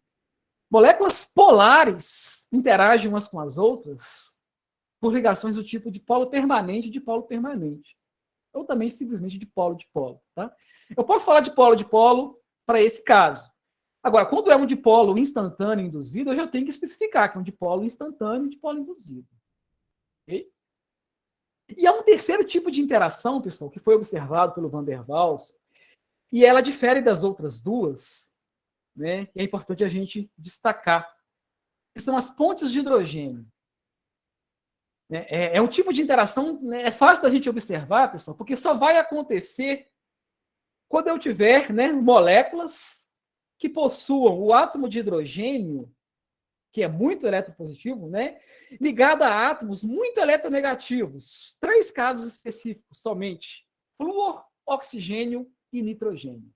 Moléculas polares interagem umas com as outras por ligações do tipo de polo permanente e de polo permanente. Ou também simplesmente de polo de polo. Tá? Eu posso falar de polo para esse caso. Agora, quando é um dipolo instantâneo induzido, eu já tenho que especificar que é um dipolo instantâneo e dipolo induzido. Okay? E há um terceiro tipo de interação, pessoal, que foi observado pelo Van der Waals, e ela difere das outras duas, né? E é importante a gente destacar, que são as pontes de hidrogênio. É um tipo de interação, né, é fácil da gente observar, pessoal, porque só vai acontecer quando eu tiver, né, moléculas que possuam o átomo de hidrogênio, que é muito eletropositivo, né, ligado a átomos muito eletronegativos. 3 casos específicos somente: flúor, oxigênio e nitrogênio.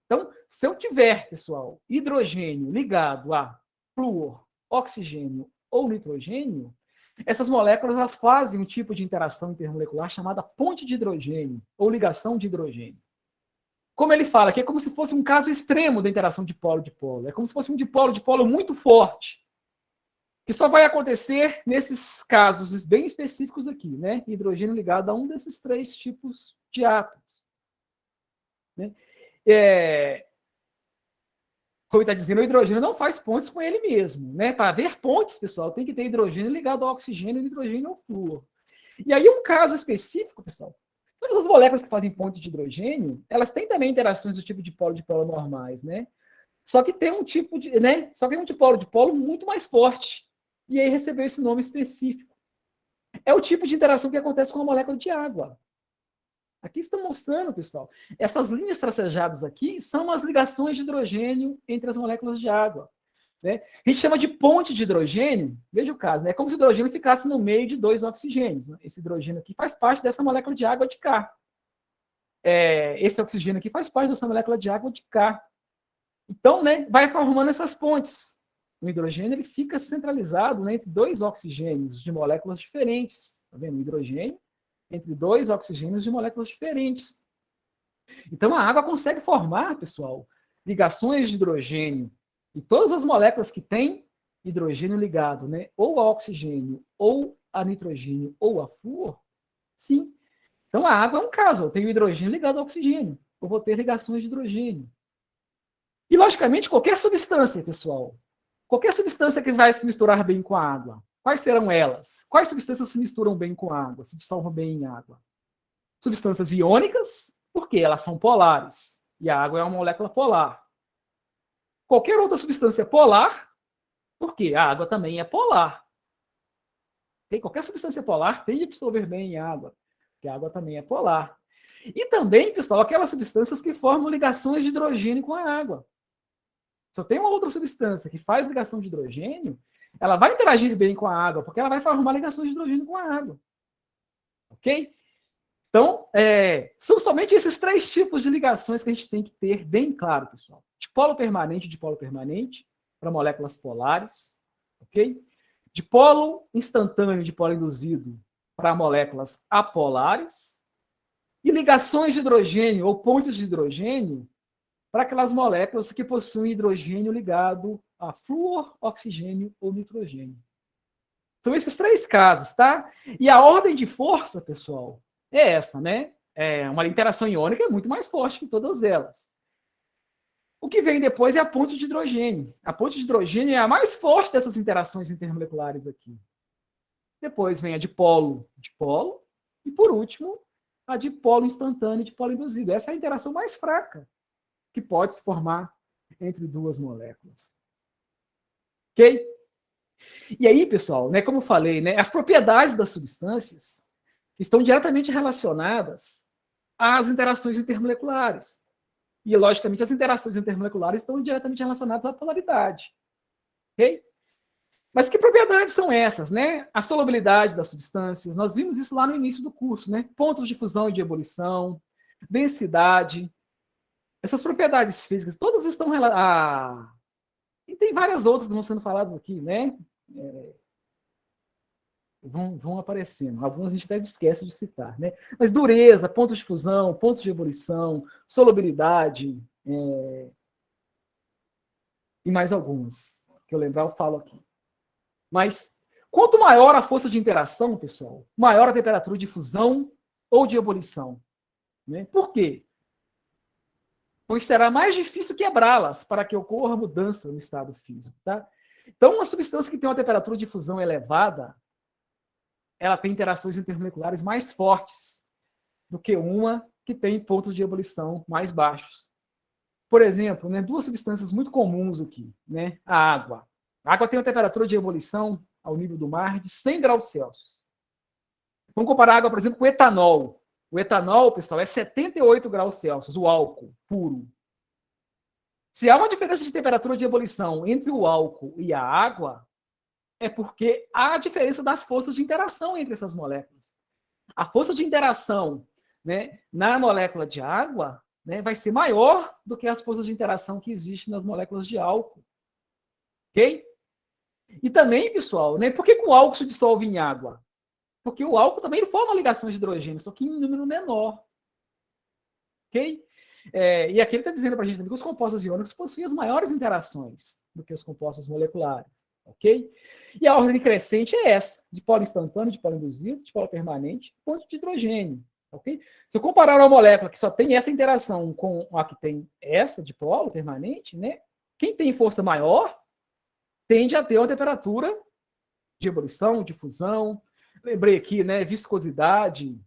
Então, se eu tiver, pessoal, hidrogênio ligado a flúor, oxigênio ou nitrogênio, essas moléculas elas fazem um tipo de interação intermolecular chamada ponte de hidrogênio ou ligação de hidrogênio. Como ele fala, que é como se fosse um caso extremo da interação de polo. É como se fosse um dipolo muito forte, que só vai acontecer nesses casos bem específicos aqui, né? Hidrogênio ligado a um desses 3 tipos de átomos. Né? Como ele está dizendo, o hidrogênio não faz pontes com ele mesmo. Né? Para haver pontes, pessoal, tem que ter hidrogênio ligado ao oxigênio e nitrogênio ao flúor. E aí, um caso específico, pessoal, todas as moléculas que fazem ponte de hidrogênio, elas têm também interações do tipo de polo normais, né? Só que tem um tipo de, né? Só que tem um dipolo muito mais forte. E aí recebeu esse nome específico. É o tipo de interação que acontece com a molécula de água. Aqui estão mostrando, pessoal, essas linhas tracejadas aqui são as ligações de hidrogênio entre as moléculas de água. Né? A gente chama de ponte de hidrogênio, veja o caso, né? É como se o hidrogênio ficasse no meio de 2 oxigênios. Né? Esse hidrogênio aqui faz parte dessa molécula de água de K. Esse oxigênio aqui faz parte dessa molécula de água de K. Então, né, vai formando essas pontes. O hidrogênio ele fica centralizado, né, entre 2 oxigênios de moléculas diferentes. Tá vendo? O hidrogênio entre 2 oxigênios de moléculas diferentes. Então, a água consegue formar, pessoal, ligações de hidrogênio. E todas as moléculas que têm hidrogênio ligado, né, ou a oxigênio, ou a nitrogênio, ou a flúor, sim. Então, a água é um caso. Eu tenho hidrogênio ligado ao oxigênio. Eu vou ter ligações de hidrogênio. E, logicamente, qualquer substância, pessoal, qualquer substância que vai se misturar bem com a água, quais serão elas? Quais substâncias se misturam bem com a água, se dissolvem bem em água? Substâncias iônicas, porque elas são polares, e a água é uma molécula polar. Qualquer outra substância polar, porque a água também é polar. Qualquer substância polar tende a dissolver bem em água, porque a água também é polar. E também, pessoal, aquelas substâncias que formam ligações de hidrogênio com a água. Se eu tenho uma outra substância que faz ligação de hidrogênio, ela vai interagir bem com a água, porque ela vai formar ligações de hidrogênio com a água. Ok? Então, são somente esses 3 tipos de ligações que a gente tem que ter bem claro, pessoal. Dipolo permanente, para moléculas polares, ok? Dipolo instantâneo, dipolo induzido, para moléculas apolares, e ligações de hidrogênio ou pontes de hidrogênio para aquelas moléculas que possuem hidrogênio ligado a flúor, oxigênio ou nitrogênio. São esses 3 casos, tá? E a ordem de força, pessoal, é essa, né? Uma interação iônica é muito mais forte que todas elas. O que vem depois é a ponte de hidrogênio. A ponte de hidrogênio é a mais forte dessas interações intermoleculares aqui. Depois vem a dipolo, e por último, a dipolo instantâneo e dipolo induzido. Essa é a interação mais fraca que pode se formar entre 2 moléculas. Ok? E aí, pessoal, né, como eu falei, né, as propriedades das substâncias estão diretamente relacionadas às interações intermoleculares. E, logicamente, as interações intermoleculares estão diretamente relacionadas à polaridade. Ok? Mas que propriedades são essas, né? A solubilidade das substâncias, nós vimos isso lá no início do curso, né? Pontos de fusão e de ebulição, densidade. Essas propriedades físicas, todas estão e tem várias outras que vão sendo faladas aqui, né? Vão aparecendo. Algumas a gente até esquece de citar, né? Mas dureza, pontos de fusão, pontos de ebulição, solubilidade, e mais algumas que eu lembrar, eu falo aqui. Mas quanto maior a força de interação, pessoal, maior a temperatura de fusão ou de ebulição. Né? Por quê? Pois será mais difícil quebrá-las para que ocorra mudança no estado físico. Tá? Então, uma substância que tem uma temperatura de fusão elevada, ela tem interações intermoleculares mais fortes do que uma que tem pontos de ebulição mais baixos. Por exemplo, né, 2 substâncias muito comuns aqui, né? A água. A água tem uma temperatura de ebulição ao nível do mar de 100 graus Celsius. Vamos comparar a água, por exemplo, com o etanol. O etanol, pessoal, é 78 graus Celsius, o álcool puro. Se há uma diferença de temperatura de ebulição entre o álcool e a água, é porque há diferença das forças de interação entre essas moléculas. A força de interação, né, na molécula de água, né, vai ser maior do que as forças de interação que existem nas moléculas de álcool. Ok? E também, pessoal, né, por que o álcool se dissolve em água? Porque o álcool também forma ligações de hidrogênio, só que em número menor. Ok? E aqui ele está dizendo para a gente também que os compostos iônicos possuem as maiores interações do que os compostos moleculares. Ok? E a ordem crescente é essa: dipolo instantâneo, dipolo induzido, dipolo permanente, ponto de hidrogênio. Okay? Se eu comparar uma molécula que só tem essa interação com a que tem essa dipolo permanente, né, quem tem força maior tende a ter uma temperatura de ebulição, de fusão. Lembrei aqui, né, viscosidade,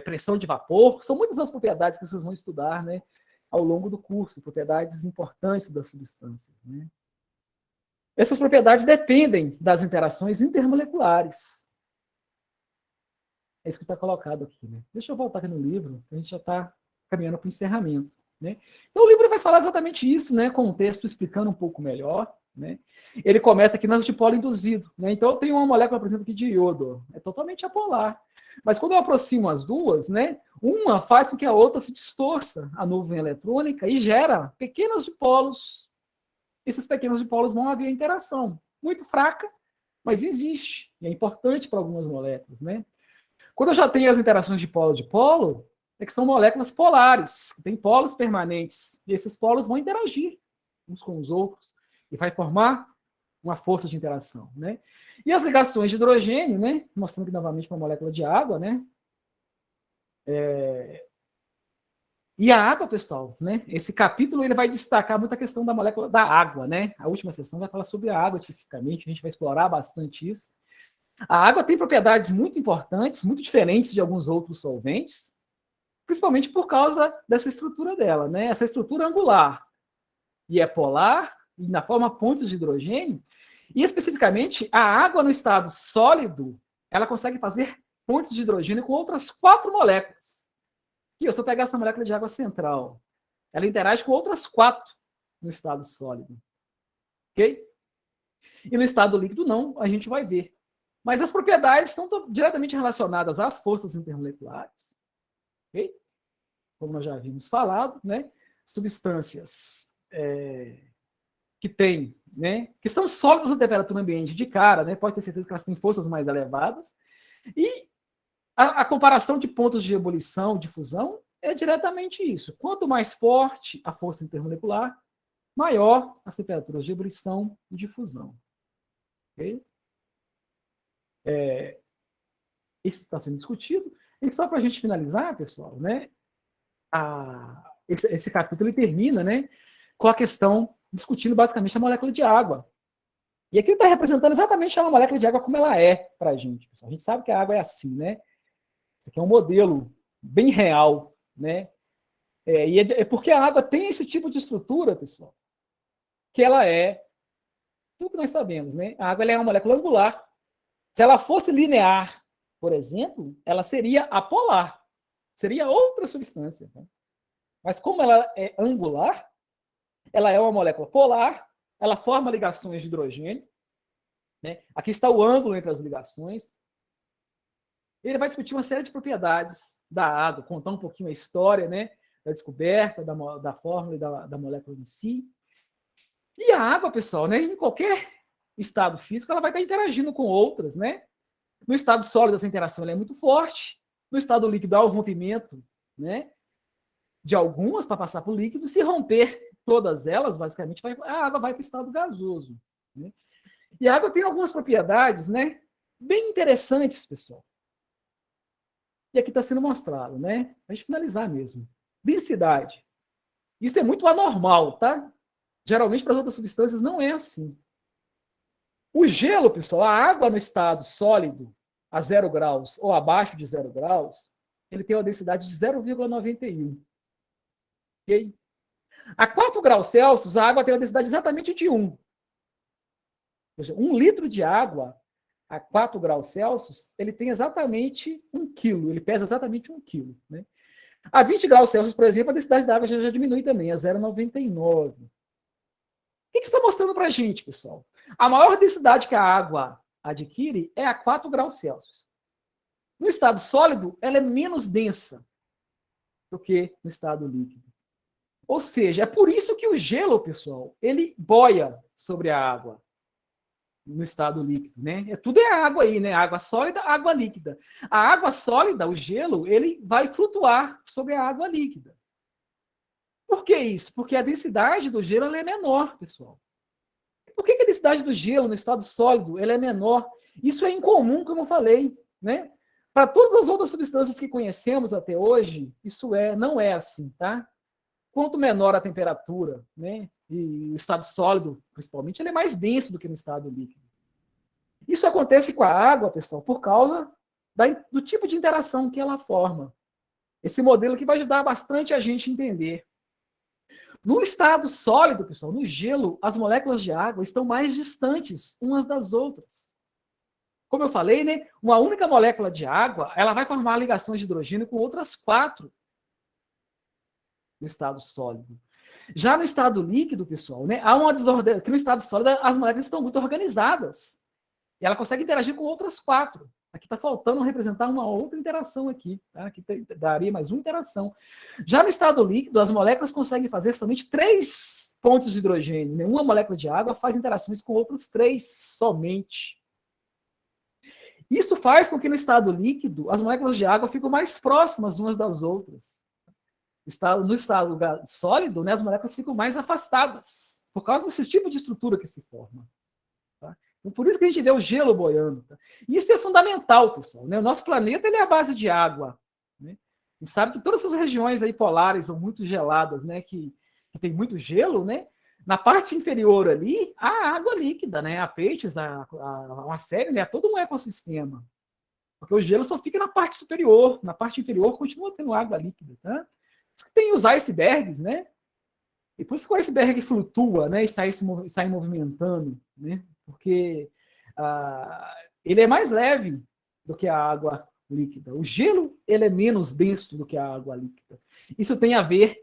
pressão de vapor, são muitas as propriedades que vocês vão estudar, né, ao longo do curso, propriedades importantes das substâncias. Né? Essas propriedades dependem das interações intermoleculares. É isso que está colocado aqui. Né? Deixa eu voltar aqui no livro, a gente já está caminhando para o encerramento. Né? Então, o livro vai falar exatamente isso, né, com o texto explicando um pouco melhor. Né? Ele começa aqui no dipolo induzido. Né? Então, eu tenho uma molécula, por exemplo, aqui de iodo. É totalmente apolar. Mas quando eu aproximo as duas, né, uma faz com que a outra se distorça a nuvem eletrônica e gera pequenos dipolos. Esses pequenos dipolos vão haver interação. Muito fraca, mas existe. E é importante para algumas moléculas. Né? Quando eu já tenho as interações de polo, é que são moléculas polares, que têm polos permanentes. E esses polos vão interagir uns com os outros e vai formar uma força de interação. Né? E as ligações de hidrogênio, né? Mostrando aqui novamente uma molécula de água, né? E a água, pessoal, né? Esse capítulo ele vai destacar muito a questão da molécula da água, né? A última sessão vai falar sobre a água especificamente, a gente vai explorar bastante isso. A água tem propriedades muito importantes, muito diferentes de alguns outros solventes, principalmente por causa dessa estrutura dela, né? Essa estrutura angular. E é polar, e na forma pontos de hidrogênio, e especificamente a água no estado sólido, ela consegue fazer pontes de hidrogênio com outras 4 moléculas. E se eu pegar essa molécula de água central, ela interage com outras 4 no estado sólido. Ok? E no estado líquido, não, a gente vai ver. Mas as propriedades estão diretamente relacionadas às forças intermoleculares. Ok? Como nós já havíamos falado, né? Substâncias que têm, né? Que são sólidas na temperatura ambiente de cara, né? Pode ter certeza que elas têm forças mais elevadas. E a comparação de pontos de ebulição, de fusão, é diretamente isso. Quanto mais forte a força intermolecular, maior as temperaturas de ebulição e de fusão. Okay? Isso está sendo discutido. E só para a gente finalizar, pessoal, né? Esse capítulo ele termina, né, com a questão discutindo basicamente a molécula de água. E aqui ele está representando exatamente a molécula de água como ela é para a gente. Pessoal. A gente sabe que a água é assim, né? Isso aqui é um modelo bem real, né? E é porque a água tem esse tipo de estrutura, pessoal, que ela é tudo que nós sabemos, né? A água ela é uma molécula angular. Se ela fosse linear, por exemplo, ela seria apolar. Seria outra substância. Né? Mas como ela é angular, ela é uma molécula polar, ela forma ligações de hidrogênio. Né? Aqui está o ângulo entre as ligações. Ele vai discutir uma série de propriedades da água, contar um pouquinho a história, né, da descoberta, da fórmula e da molécula em si. E a água, pessoal, né, em qualquer estado físico, ela vai estar interagindo com outras. Né? No estado sólido, essa interação é muito forte. No estado líquido, há o rompimento, né, de algumas para passar para o líquido. Se romper todas elas, basicamente, a água vai para o estado gasoso. Né? E a água tem algumas propriedades, né, bem interessantes, pessoal. E aqui está sendo mostrado, né? Para a gente finalizar mesmo. Densidade. Isso é muito anormal, tá? Geralmente, para as outras substâncias, não é assim. O gelo, pessoal, a água no estado sólido, a 0 graus ou abaixo de 0 graus, ele tem uma densidade de 0,91. Ok? A 4 graus Celsius, a água tem uma densidade exatamente de 1. Ou seja, 1 litro de água a 4 graus Celsius, ele tem exatamente 1 quilo, ele pesa exatamente 1 quilo. Né? A 20 graus Celsius, por exemplo, a densidade da água já diminui também, a 0,99. O que isso está mostrando para a gente, pessoal? A maior densidade que a água adquire é a 4 graus Celsius. No estado sólido, ela é menos densa do que no estado líquido. Ou seja, é por isso que o gelo, pessoal, ele boia sobre a água no estado líquido, né? Tudo é água aí, né? Água sólida, água líquida. A água sólida, o gelo, ele vai flutuar sobre a água líquida. Por que isso? Porque a densidade do gelo ela é menor, pessoal. Por que a densidade do gelo no estado sólido ela é menor? Isso é incomum, como eu falei, né? Para todas as outras substâncias que conhecemos até hoje, isso não é assim, tá? Quanto menor a temperatura, né? E o estado sólido, principalmente, ele é mais denso do que no estado líquido. Isso acontece com a água, pessoal, por causa do tipo de interação que ela forma. Esse modelo que vai ajudar bastante a gente a entender. No estado sólido, pessoal, no gelo, as moléculas de água estão mais distantes umas das outras. Como eu falei, né, uma única molécula de água, ela vai formar ligações de hidrogênio com outras 4 no estado sólido. Já no estado líquido, pessoal, né, há uma desordem, que no estado sólido as moléculas estão muito organizadas. E ela consegue interagir com outras 4. Aqui está faltando representar uma outra interação aqui. Tá? Aqui daria mais uma interação. Já no estado líquido, as moléculas conseguem fazer somente 3 pontos de hidrogênio. Né? Uma molécula de água faz interações com outros 3 somente. Isso faz com que no estado líquido, as moléculas de água ficam mais próximas umas das outras. No estado sólido, né, as moléculas ficam mais afastadas, por causa desse tipo de estrutura que se forma. Tá? Então, por isso que a gente vê o gelo boiando. Tá? E isso é fundamental, pessoal. Né? O nosso planeta ele é a base de água. Né? E sabe que todas essas regiões aí polares são muito geladas, né? que tem muito gelo, né? Na parte inferior ali, há água líquida, né? Há peixes, uma série, né? Há todo um ecossistema. Porque o gelo só fica na parte superior. Na parte inferior continua tendo água líquida. Tá? Tem os icebergs, né? E por isso que o iceberg flutua, né? E sai movimentando, né? Porque ele é mais leve do que a água líquida. O gelo ele é menos denso do que a água líquida. Isso tem a ver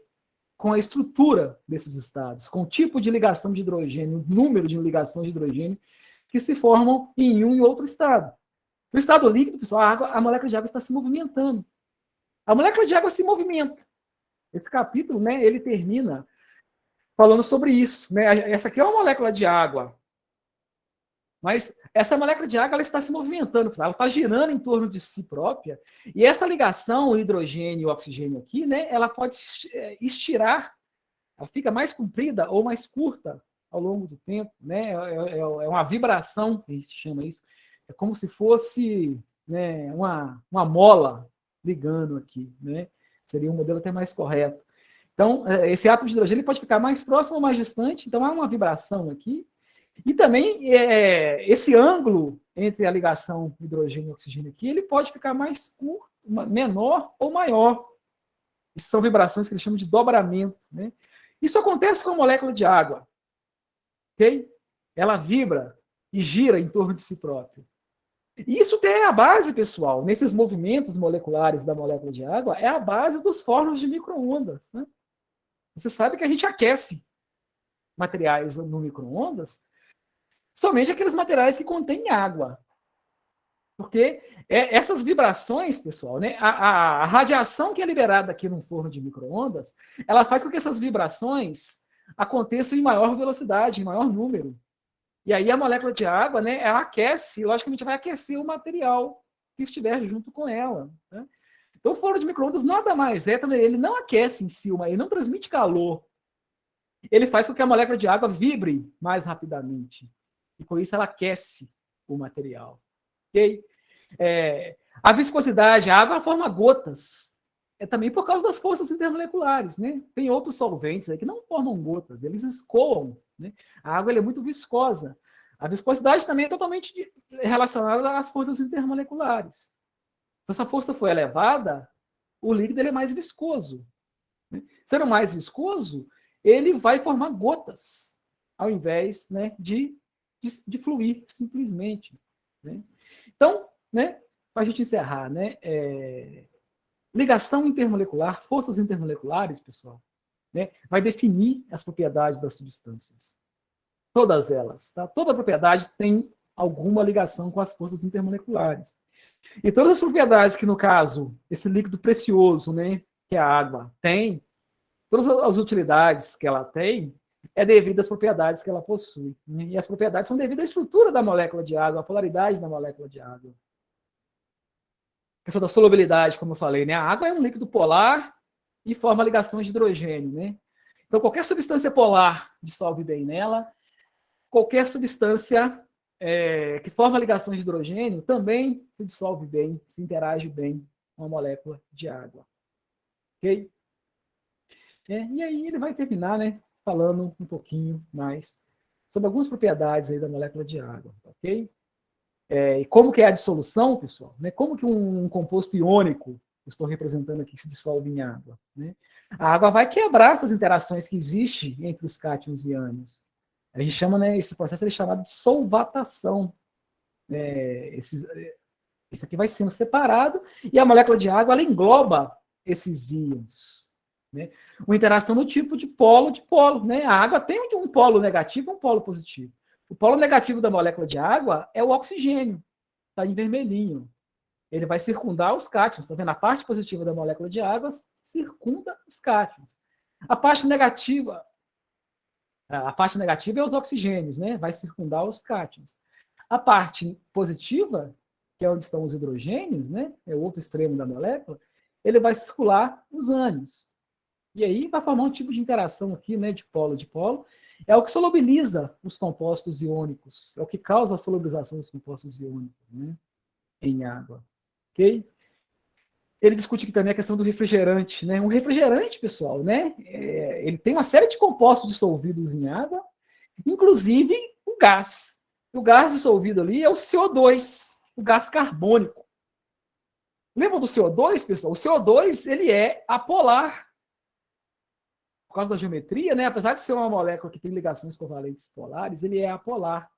com a estrutura desses estados, com o tipo de ligação de hidrogênio, o número de ligações de hidrogênio que se formam em um e outro estado. No estado líquido, pessoal, a molécula de água está se movimentando. A molécula de água se movimenta. Esse capítulo, né, ele termina falando sobre isso. Né? Essa aqui é uma molécula de água. Mas essa molécula de água ela está se movimentando, ela está girando em torno de si própria. E essa ligação hidrogênio e oxigênio aqui, né, ela pode estirar, ela fica mais comprida ou mais curta ao longo do tempo. Né? É uma vibração, a gente chama isso. É como se fosse, né, uma mola ligando aqui. Né? Seria um modelo até mais correto. Então, esse átomo de hidrogênio ele pode ficar mais próximo ou mais distante. Então, há uma vibração aqui. E também, esse ângulo entre a ligação hidrogênio e oxigênio aqui, ele pode ficar mais curto, menor ou maior. Isso são vibrações que eles chamam de dobramento. Né? Isso acontece com a molécula de água. Okay? Ela vibra e gira em torno de si própria. E isso é a base, pessoal, nesses movimentos moleculares da molécula de água, é a base dos fornos de micro-ondas. Né? Você sabe que a gente aquece materiais no micro-ondas, somente aqueles materiais que contêm água. Porque essas vibrações, pessoal, né, a radiação que é liberada aqui num forno de micro-ondas, ela faz com que essas vibrações aconteçam em maior velocidade, em maior número. E aí a molécula de água, né, ela aquece, e logicamente vai aquecer o material que estiver junto com ela. Né? Então o forno de micro-ondas nada mais é, também, ele não aquece em si, ele não transmite calor. Ele faz com que a molécula de água vibre mais rapidamente. E com isso ela aquece o material. Okay? A viscosidade, a água forma gotas. É também por causa das forças intermoleculares. Né? Tem outros solventes aí que não formam gotas, eles escoam. Né? A água é muito viscosa. A viscosidade também é totalmente relacionada às forças intermoleculares. Se essa força for elevada, o líquido ele é mais viscoso. Né? Sendo mais viscoso, ele vai formar gotas, ao invés, né, de fluir simplesmente. Né? Então, né, para a gente encerrar, né, ligação intermolecular, forças intermoleculares, pessoal, né, vai definir as propriedades das substâncias. Todas elas. Tá? Toda propriedade tem alguma ligação com as forças intermoleculares. E todas as propriedades que, no caso, esse líquido precioso, né, que é a água, tem, todas as utilidades que ela tem, é devido às propriedades que ela possui. Né? E as propriedades são devido à estrutura da molécula de água, à polaridade da molécula de água. A questão da solubilidade, como eu falei, né? A água é um líquido polar e forma ligações de hidrogênio. Né? Então, qualquer substância polar dissolve bem nela, qualquer substância que forma ligações de hidrogênio também se dissolve bem, se interage bem com a molécula de água. Ok? E aí ele vai terminar, né, falando um pouquinho mais sobre algumas propriedades aí da molécula de água, ok? E como que é a dissolução, pessoal? Né? Como que um composto iônico, eu estou representando aqui, se dissolve em água? Né? A água vai quebrar essas interações que existem entre os cátions e ânions. A gente chama, né, esse processo ele é chamado de solvatação. Isso aqui vai sendo separado e a molécula de água ela engloba esses íons. Né? Uma interação no tipo de polo. Né? A água tem um polo negativo e um polo positivo. O polo negativo da molécula de água é o oxigênio, está em vermelhinho. Ele vai circundar os cátions. Está vendo? A parte positiva da molécula de água circunda os cátions. A parte negativa é os oxigênios, né? Vai circundar os cátions. A parte positiva, que é onde estão os hidrogênios, né? É o outro extremo da molécula, ele vai circular os ânions. E aí vai formar um tipo de interação aqui, né, de polo. É o que solubiliza os compostos iônicos. É o que causa a solubilização dos compostos iônicos, né, em água. Ok? Ele discute aqui também a questão do refrigerante. Né? Um refrigerante, pessoal, né, ele tem uma série de compostos dissolvidos em água, inclusive o gás. O gás dissolvido ali é o CO2, o gás carbônico. Lembra do CO2, pessoal? O CO2 ele é apolar. Por causa da geometria, né? Apesar de ser uma molécula que tem ligações covalentes polares, ele é apolar.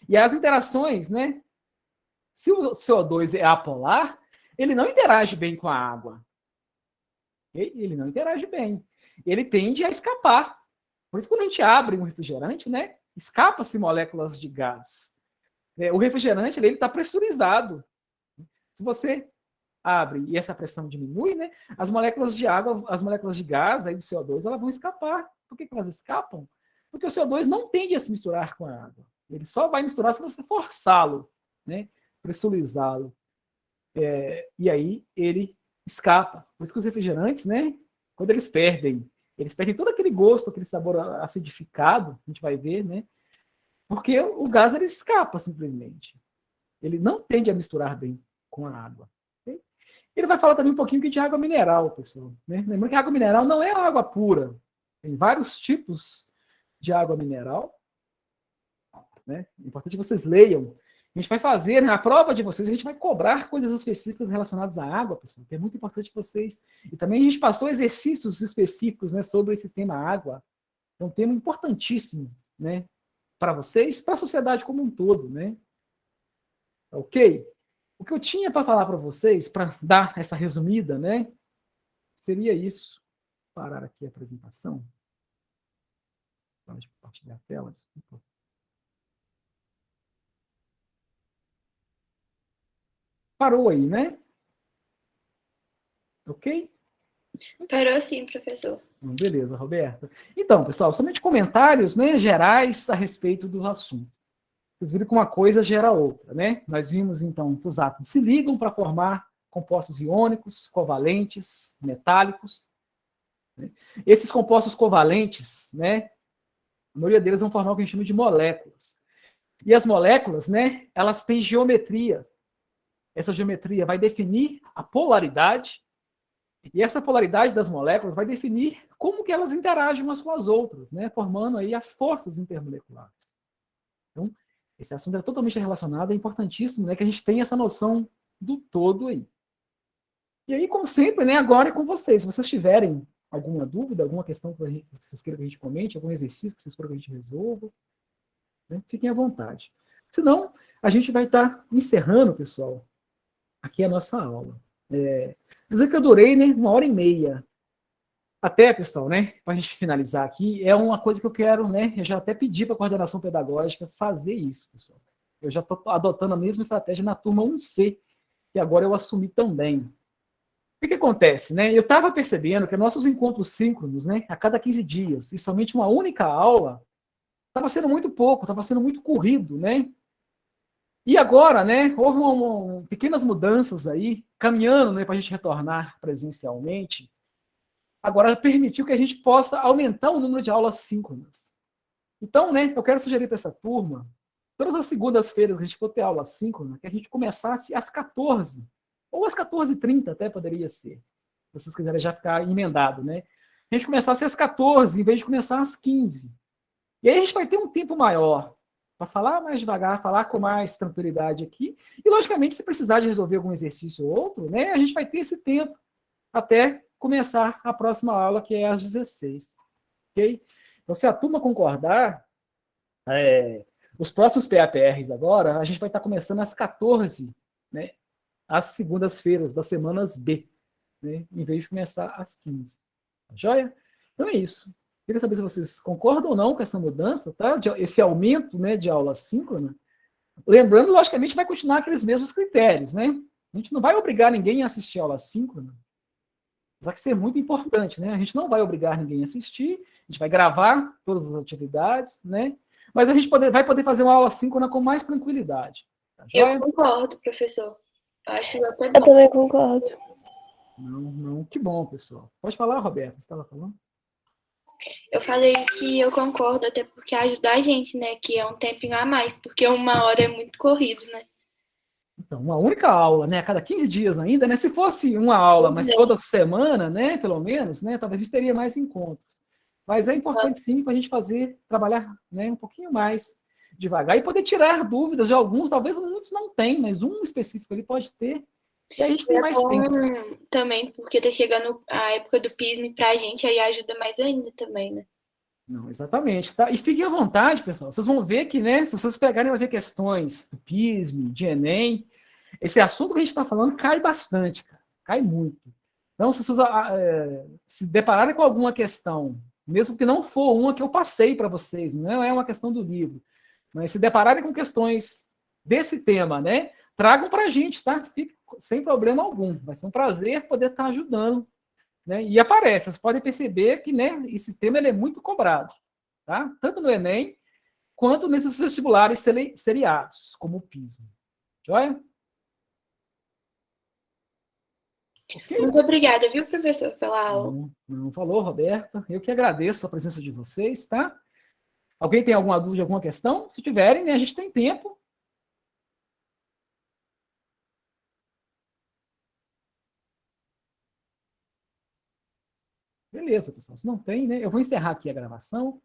E as interações, né? Se o CO2 é apolar, ele não interage bem com a água. Ele não interage bem. Ele tende a escapar. Por isso, quando a gente abre um refrigerante, né, escapa-se moléculas de gás. O refrigerante ele está pressurizado. Se você abre e essa pressão diminui, né, as moléculas de água, as moléculas de gás, aí de CO2, elas vão escapar. Por que elas escapam? Porque o CO2 não tende a se misturar com a água. Ele só vai misturar se você forçá-lo, né, pressurizá-lo. E aí ele escapa. Por isso que os refrigerantes, né, quando eles perdem todo aquele gosto, aquele sabor acidificado, a gente vai ver, né, porque o gás ele escapa simplesmente. Ele não tende a misturar bem com a água. Okay? Ele vai falar também um pouquinho de água mineral, pessoal. Né? Lembrando que a água mineral não é água pura. Tem vários tipos de água mineral. Né? É importante que vocês leiam. A gente vai fazer, né, a prova de vocês, a gente vai cobrar coisas específicas relacionadas à água, pessoal, que é muito importante vocês. E também a gente passou exercícios específicos, né, sobre esse tema água. É um tema importantíssimo, né, para vocês, para a sociedade como um todo, né? Ok? O que eu tinha para falar para vocês, para dar essa resumida, né, seria isso. Vou parar aqui a apresentação. Pode compartilhar a tela, desculpa. Parou aí, né? Ok? Parou sim, professor. Beleza, Roberta. Então, pessoal, somente comentários, né, gerais a respeito do assunto. Vocês viram que uma coisa gera outra, né? Nós vimos, então, que os átomos se ligam para formar compostos iônicos, covalentes, metálicos. Né? Esses compostos covalentes, né, a maioria deles vão formar o que a gente chama de moléculas. E as moléculas, né, elas têm geometria. Essa geometria vai definir a polaridade, e essa polaridade das moléculas vai definir como que elas interagem umas com as outras, né, formando aí as forças intermoleculares. Então, esse assunto é totalmente relacionado, é importantíssimo, né, que a gente tenha essa noção do todo aí. E aí, como sempre, né, agora é com vocês. Se vocês tiverem alguma dúvida, alguma questão que vocês queiram que a gente comente, algum exercício que vocês queiram que a gente resolva, né, fiquem à vontade. Senão, a gente vai estar encerrando, pessoal, aqui a nossa aula. Dizer que eu durei, né, 1h30. Até, pessoal, né, para a gente finalizar aqui, é uma coisa que eu quero, né, eu já até pedi para a coordenação pedagógica fazer isso, pessoal. Eu já estou adotando a mesma estratégia na turma 1C, que agora eu assumi também. O que acontece, né? Eu estava percebendo que nossos encontros síncronos, né, a cada 15 dias, e somente uma única aula, estava sendo muito pouco, estava sendo muito corrido, né? E agora, né, houve pequenas mudanças aí, caminhando, né, para a gente retornar presencialmente. Agora permitiu que a gente possa aumentar o número de aulas síncronas. Então, né, eu quero sugerir para essa turma, todas as segundas-feiras que a gente for ter aula síncrona, que a gente começasse às 14, ou às 14h30 até poderia ser, se vocês quiserem já ficar emendado, né? A gente começasse às 14, em vez de começar às 15. E aí a gente vai ter um tempo maior para falar mais devagar, falar com mais tranquilidade aqui. E, logicamente, se precisar de resolver algum exercício ou outro, né, a gente vai ter esse tempo até começar a próxima aula, que é às 16. Ok? Então, se a turma concordar, os próximos PAPRs agora, a gente vai estar começando às 14, né, às segundas-feiras das semanas B, né, em vez de começar às 15. Tá joia? Então é isso. Queria saber se vocês concordam ou não com essa mudança, tá? Esse aumento, né, de aula síncrona. Lembrando, logicamente, vai continuar aqueles mesmos critérios, né? A gente não vai obrigar ninguém a assistir a aula síncrona. Apesar que isso é muito importante, né? A gente não vai obrigar ninguém a assistir, a gente vai gravar todas as atividades, né? Mas a gente vai poder fazer uma aula síncrona com mais tranquilidade. Tá joia? Eu concordo, professor. Acho até bom. Eu também concordo. Não, que bom, pessoal. Pode falar, Roberta, você estava falando? Eu falei que eu concordo, até porque ajuda a gente, né? Que é um tempinho a mais, porque 1 hora é muito corrido, né? Então, uma única aula, né? A cada 15 dias ainda, né? Se fosse uma aula, mas toda semana, né? Pelo menos, né? Talvez a gente teria mais encontros. Mas é importante, sim, para a gente trabalhar, né, um pouquinho mais devagar e poder tirar dúvidas de alguns. Talvez muitos não tenham, mas um específico ele pode ter. E a gente tem mais tempo. Também, porque tá chegando a época do PISM pra gente, aí ajuda mais ainda também, né? Não, exatamente, tá? E fiquem à vontade, pessoal. Vocês vão ver que, né, se vocês pegarem, vai ver questões do PISM, de Enem, esse assunto que a gente está falando cai bastante, cara, cai muito. Então, se vocês se depararem com alguma questão, mesmo que não for uma que eu passei para vocês, não é uma questão do livro, mas se depararem com questões desse tema, né, tragam para a gente, tá? Fique sem problema algum. Vai ser um prazer poder estar ajudando, né? E aparece, vocês podem perceber que, né, esse tema ele é muito cobrado, tá? Tanto no Enem, quanto nesses vestibulares seriados, como o PISA. Joia? Okay. Muito obrigada, viu, professor, pela aula. Não falou, Roberta. Eu que agradeço a presença de vocês, tá? Alguém tem alguma dúvida, alguma questão? Se tiverem, né, a gente tem tempo. Beleza, pessoal. Se não tem, né, eu vou encerrar aqui a gravação.